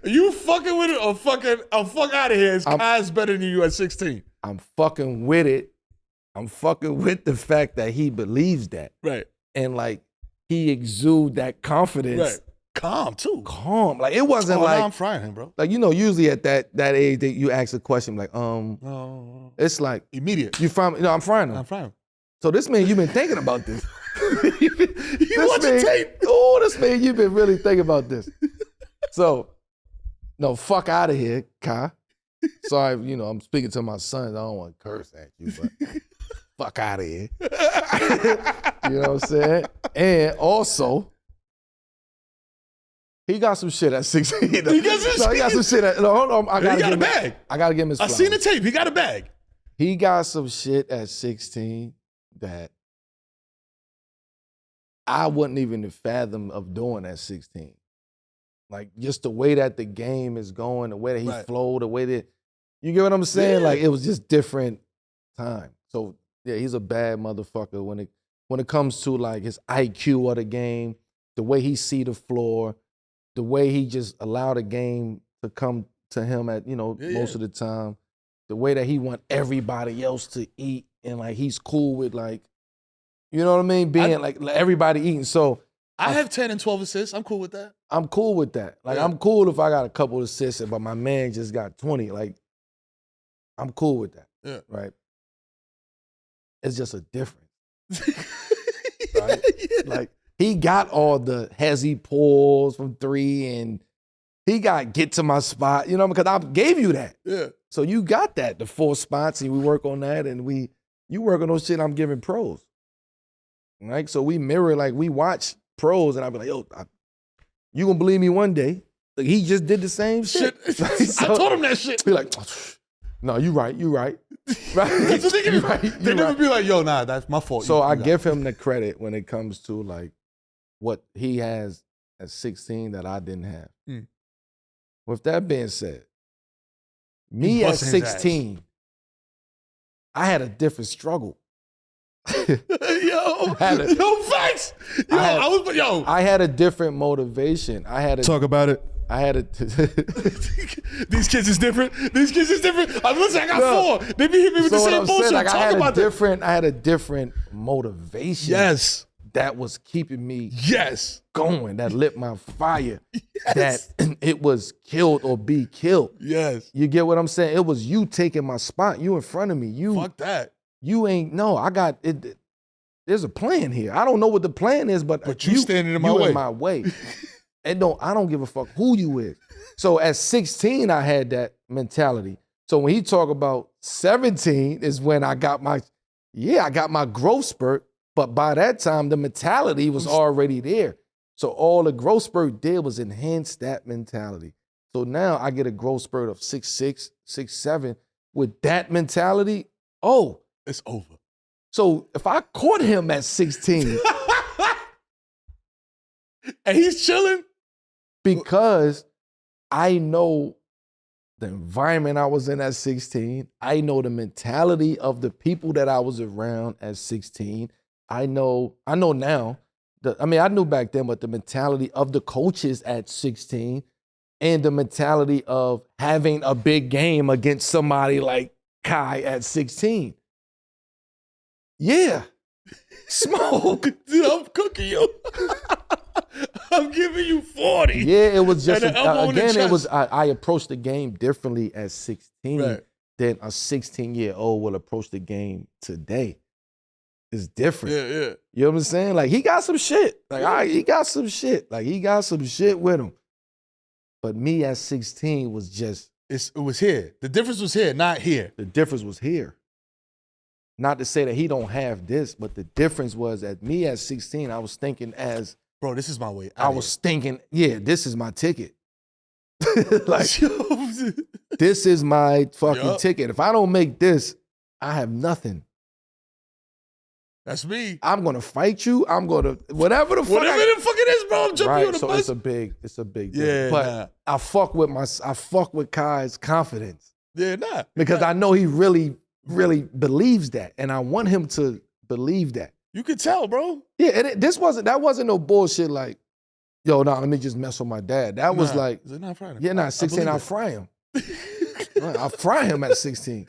You fucking with it or fuck out of here? Is Kai's better than you at 16? I'm fucking with it. I'm fucking with the fact that he believes that. Right. And like he exude that confidence. Right. Calm, too. Calm. Like it wasn't Now I'm like, frying him, bro. usually at that age that you ask a question like, No. it's like, Immediate. I'm frying him. I'm frying him. So this man, you've been thinking about this. You watching tape? Oh, this man, you've been really thinking about this. So, no, fuck out of here, Kai. Sorry, I'm speaking to my sons. I don't want to curse at you, but fuck out of here. You know what I'm saying? And also, he got some shit at 16. He got some shit at, hold on. He got a bag. I got to give him his I flowers. seen the tape. He got a bag. He got some shit at 16 that I wouldn't even fathom of doing at 16. Like just the way that the game is going, the way that he flowed, the way that, you get what I'm saying? Yeah. Like it was just different time. So yeah, he's a bad motherfucker when it comes to like his IQ of the game, the way he see the floor, the way he just allowed the game to come to him at, most of the time, the way that he want everybody else to eat and like he's cool with like, you know what I mean? Being like everybody eating. So I have 10 and 12 assists. I'm cool with that. I'm cool with that. Like I'm cool if I got a couple of assists, but my man just got 20. Like I'm cool with that. Yeah. Right. It's just a difference. Right? Like he got all the hezzy pulls from 3 and he got get to my spot, because I gave you that. Yeah. So you got that, the 4 spots, and we work on that, and you work on those shit I'm giving pros. Right? So we mirror, like we watch pros, and I'll be like, yo, you gonna believe me one day. Like, he just did the same shit. I told him that shit. Be like, no, you right. Right? That's what they They never be like, yo, nah, that's my fault. So I give him the credit when it comes to like what he has at 16 that I didn't have. Mm. With that being said, me at 16, I had a different struggle. Yo, facts. I had a different motivation. Talk about it. I had a. These kids is different. Listen, I got 4. They be hitting me with the same bullshit. Like, Talk about it. I had a different motivation. Yes. That was keeping me going. That lit my fire. That it was killed or be killed. Yes. You get what I'm saying? It was you taking my spot. You in front of me. Fuck that. You ain't, no, I got it. There's a plan here. I don't know what the plan is, but you standing in my way. In my way. And I don't give a fuck who you is. So at 16, I had that mentality. So when he talk about 17 is when I got my growth spurt. But by that time, the mentality was already there. So all the growth spurt did was enhance that mentality. So now I get a growth spurt of 6'6", 6'7". With that mentality, it's over. So if I caught him at 16... and he's chilling? Because I know the environment I was in at 16. I know the mentality of the people that I was around at 16. I know now. I knew back then, but the mentality of the coaches at 16 and the mentality of having a big game against somebody like Kai at 16. Yeah. Smoke. Dude, I'm cooking you. I'm giving you 40. Yeah, it was just, again, I approached the game differently at 16 than a 16-year-old will approach the game today. It's different. Yeah. You know what I'm saying? Like, he got some shit. Like, he got some shit. Like, he got some shit with him. But me at 16 was just... It was here. The difference was here, not here. The difference was here. not to say that he don't have this, but the difference was at me at 16, I was thinking as Bro, this is my way. I was thinking, yeah, this is my ticket. Like, this is my fucking ticket. If I don't make this, I have nothing. That's me. I'm gonna fight you. I'm gonna whatever the fuck it is, bro. I'm jumping on the bus. It's a big Yeah, deal. But I fuck with Kai's confidence. Yeah, nah. Because I know he really, really believes that. And I want him to believe that. You could tell, bro. Yeah, and that wasn't no bullshit like, yo, nah, let me just mess with my dad. That was like, yeah, nah, 16, I'll fry him. I'll fry him at 16.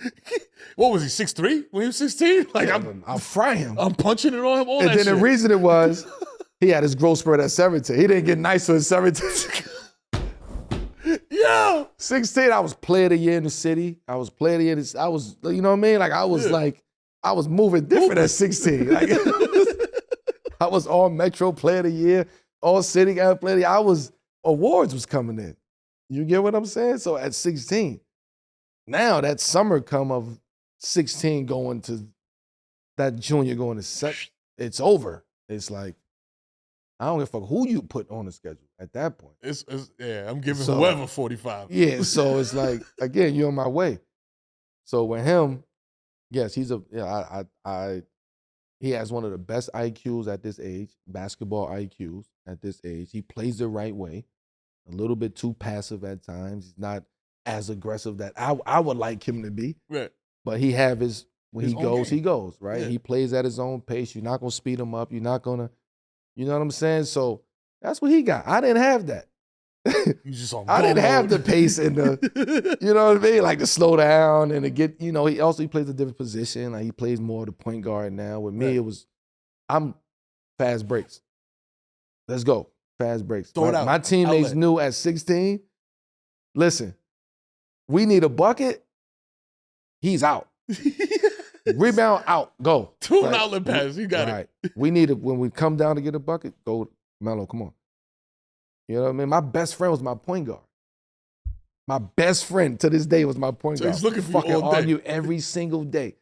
What was he, 6'3" when he was 16? Like, yeah, I'll fry him. I'm punching it on him, all and that then shit. The reason it was, he had his growth spurt at 17. He didn't get nicer at 17. Yeah. 16, I was player of the year in the city. I was player of the year. I was, you know what I mean? Like, I was I was moving different at 16. Like, I was all Metro player of the year, all city guy player of the year. Awards was coming in. You get what I'm saying? So at 16, now that summer come of 16 going to that junior going to set, it's over. It's like, I don't give a fuck who you put on the schedule at that point. I'm giving whoever 45. Yeah, so it's like, again, you're on my way. So with him, yes, he has one of the best IQs at this age, basketball IQs at this age. He plays the right way, a little bit too passive at times. He's not as aggressive that I would like him to be. Right. But he have his, when His he own goes, game. he goes, right? Yeah. He plays at his own pace. You're not going to speed him up. You're not going to, you know what I'm saying? So that's what he got. I didn't have that. You just on I didn't go have the mode. pace and the, you know what I mean? Like to slow down and to get, you know, he plays a different position. Like he plays more of the point guard now. With me, it was, I'm fast breaks. Let's go. Fast breaks. Throw it out. My teammates Outlet. knew at 16, listen, we need a bucket. He's out. Rebound out. Go. Two outlet pass. You got it. We need it when we come down to get a bucket. Go, Melo. Come on. You know what I mean? My best friend was my point guard. My best friend to this day was my point guard. He's looking for fucking you all day. argue every single day.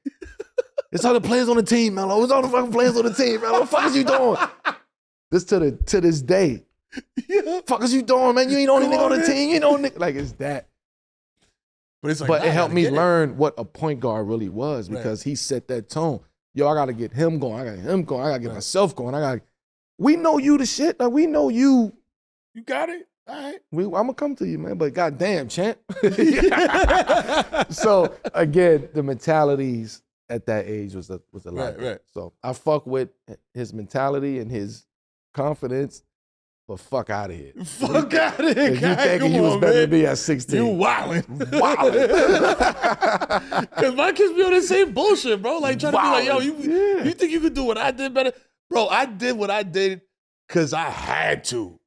It's all the players on the team, Melo. It's all the fucking players on the team, Melo. What the fuck is you doing? This to this day. Yeah. Fuck is you doing, man? You ain't the only nigga on the team. You ain't the only nigga. Like it's that. But it's like, But nah, it helped I me get it. learn what a point guard really was because he set that tone. Yo, I gotta get him going. I gotta get him going. I gotta get myself going. We know you the shit. Like we know you. You got it. All right. I'm gonna come to you, man. But goddamn, champ. So again, the mentalities at that age was a lot. Right. So I fuck with his mentality and his confidence, but fuck out of here. Fuck out of here, If you guy. thinking Come you was on, better man. than me at 16. You wildin'. Wildin'. Because my kids be on the same bullshit, bro. Like, trying to be like, yo, Wildin'. you think you could do what I did better? Bro, I did what I did because I had to.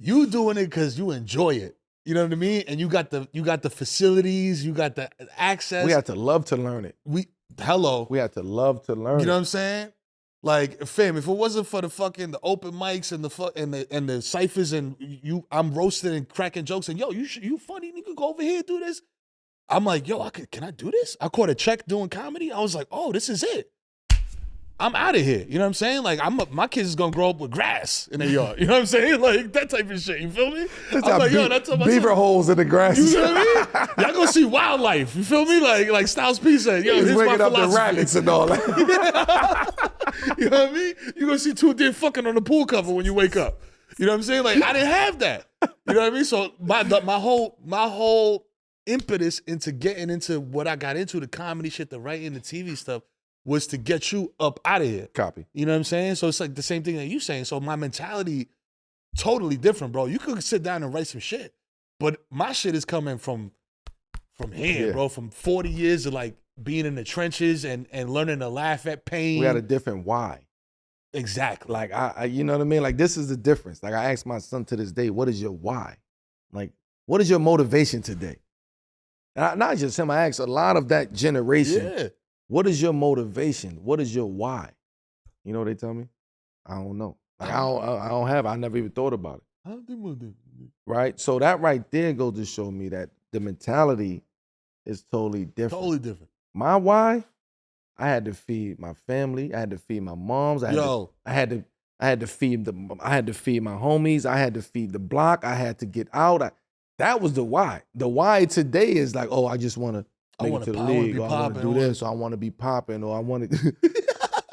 You doing it because you enjoy it. You know what I mean? And you got the facilities, you got the access. We had to love to learn it. We had to love to learn You know it. what I'm saying? Like, fam, if it wasn't for the fucking the open mics and the ciphers and I'm roasting and cracking jokes and yo, you funny, nigga, go over here, do this. I'm like, yo, can I do this? I caught a check doing comedy. I was like, oh, this is it. I'm out of here. You know what I'm saying? Like, my kids is gonna grow up with grass in their yard. You know what I'm saying? Like that type of shit. You feel me? I'm like, yo, that's what beaver holes in the grass. You know what I mean? Y'all gonna see wildlife. You feel me? Like Styles P said, yo, He's here's my waking up the philosophy. rabbits and all that. You know what I mean? You're gonna see two deer fucking on the pool cover when you wake up. You know what I'm saying? Like, I didn't have that. You know what I mean? So my whole impetus into getting into what I got into, the comedy shit, the writing, the TV stuff, was to get you up out of here. Copy. You know what I'm saying? So it's like the same thing that you saying. So my mentality, totally different, bro. You could sit down and write some shit, but my shit is coming from here, bro. From 40 years of like being in the trenches and learning to laugh at pain. We had a different why. Exactly. Like I you know what I mean? Like this is the difference. Like I ask my son to this day, what is your why? Like, what is your motivation today? And not just him, I ask a lot of that generation. Yeah. What is your motivation? What is your why? You know what they tell me? I don't know. Like I never even thought about it. Right? So that right there goes to show me that the mentality is totally different. Totally different. My why, I had to feed my family. I had to feed my moms. I had to feed my homies. I had to feed the block. I had to get out. That was the why. The why today is like, oh, I just want to make it to the league, or I want to do this, or I want to be popping, or I want to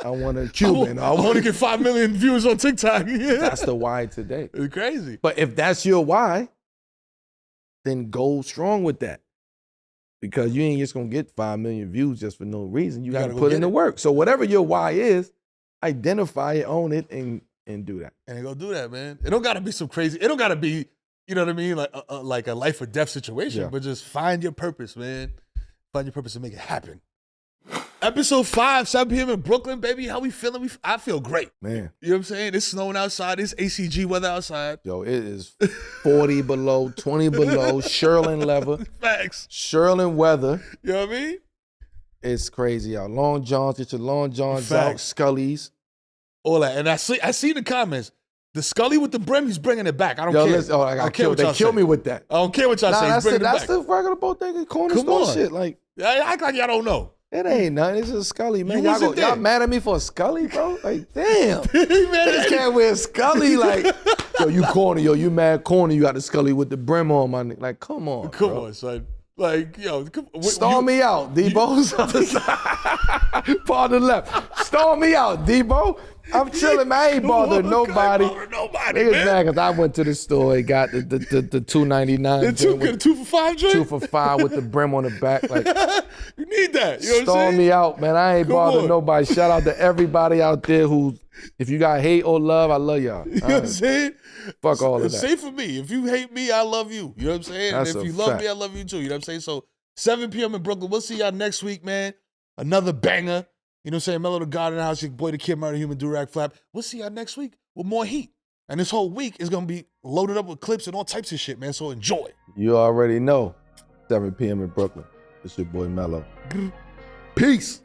I want to Cuban. I want to get 5 million views on TikTok. Yeah. That's the why today. It's crazy. But if that's your why, then go strong with that. Because you ain't just going to get 5 million views just for no reason. You got to put in the work. So whatever your why is, identify it, own it, and do that. And go do that, man. It don't got to be some crazy. It don't got to be, you know what I mean, like a life or death situation. But just find your purpose, man. Find your purpose and make it happen. Episode 5, 7 p.m. in Brooklyn, baby. How we feeling? I feel great. Man. You know what I'm saying? It's snowing outside. It's ACG weather outside. Yo, it is 40 below, 20 below, Sherlin level. Facts. Sherlin weather. You know what I mean? It's crazy out. Long johns, get your long johns out, Scullies. All that. And I see the comments. The Scully with the brim, he's bringing it back. I don't care. I don't care what y'all say. They kill me with that. I don't care what y'all say. He's bringing it back. That's the regular boat thing. Corner store shit. Like, act like y'all don't know. It ain't nothing. It's a Scully, man. Y'all mad at me for a Scully, bro? Like, damn. Niggas can't wear a Scully. Like, yo, you corny. Yo, you mad corny. You got the Scully with the brim on, my nigga. Like, come on, Come on, son. Like, yo. Storm me out, Debo's on the side. Part of the left. Storm me out, Debo. I'm chilling, man. I ain't bothering nobody. Niggas mad because I went to the store and got the $2.99. The 2 for $5 joint? 2 for $5 with the brim on the back. Like, you need that. You know what I'm saying? Storm me out, man. I ain't bothering nobody. Shout out to everybody out there who, if you got hate or love, I love y'all. You know what I'm saying? Fuck all of that. Say for me. If you hate me, I love you. You know what I'm saying? That's and if you fact. love me, I love you too. You know what I'm saying? So 7 p.m. in Brooklyn. We'll see y'all next week, man. Another banger. You know what I'm saying? Melo the God in the house, your boy the Kid, Mero the Human Durag Flap. We'll see y'all next week with more heat. And this whole week is going to be loaded up with clips and all types of shit, man. So enjoy. You already know. 7 p.m. in Brooklyn. It's your boy Melo. Peace.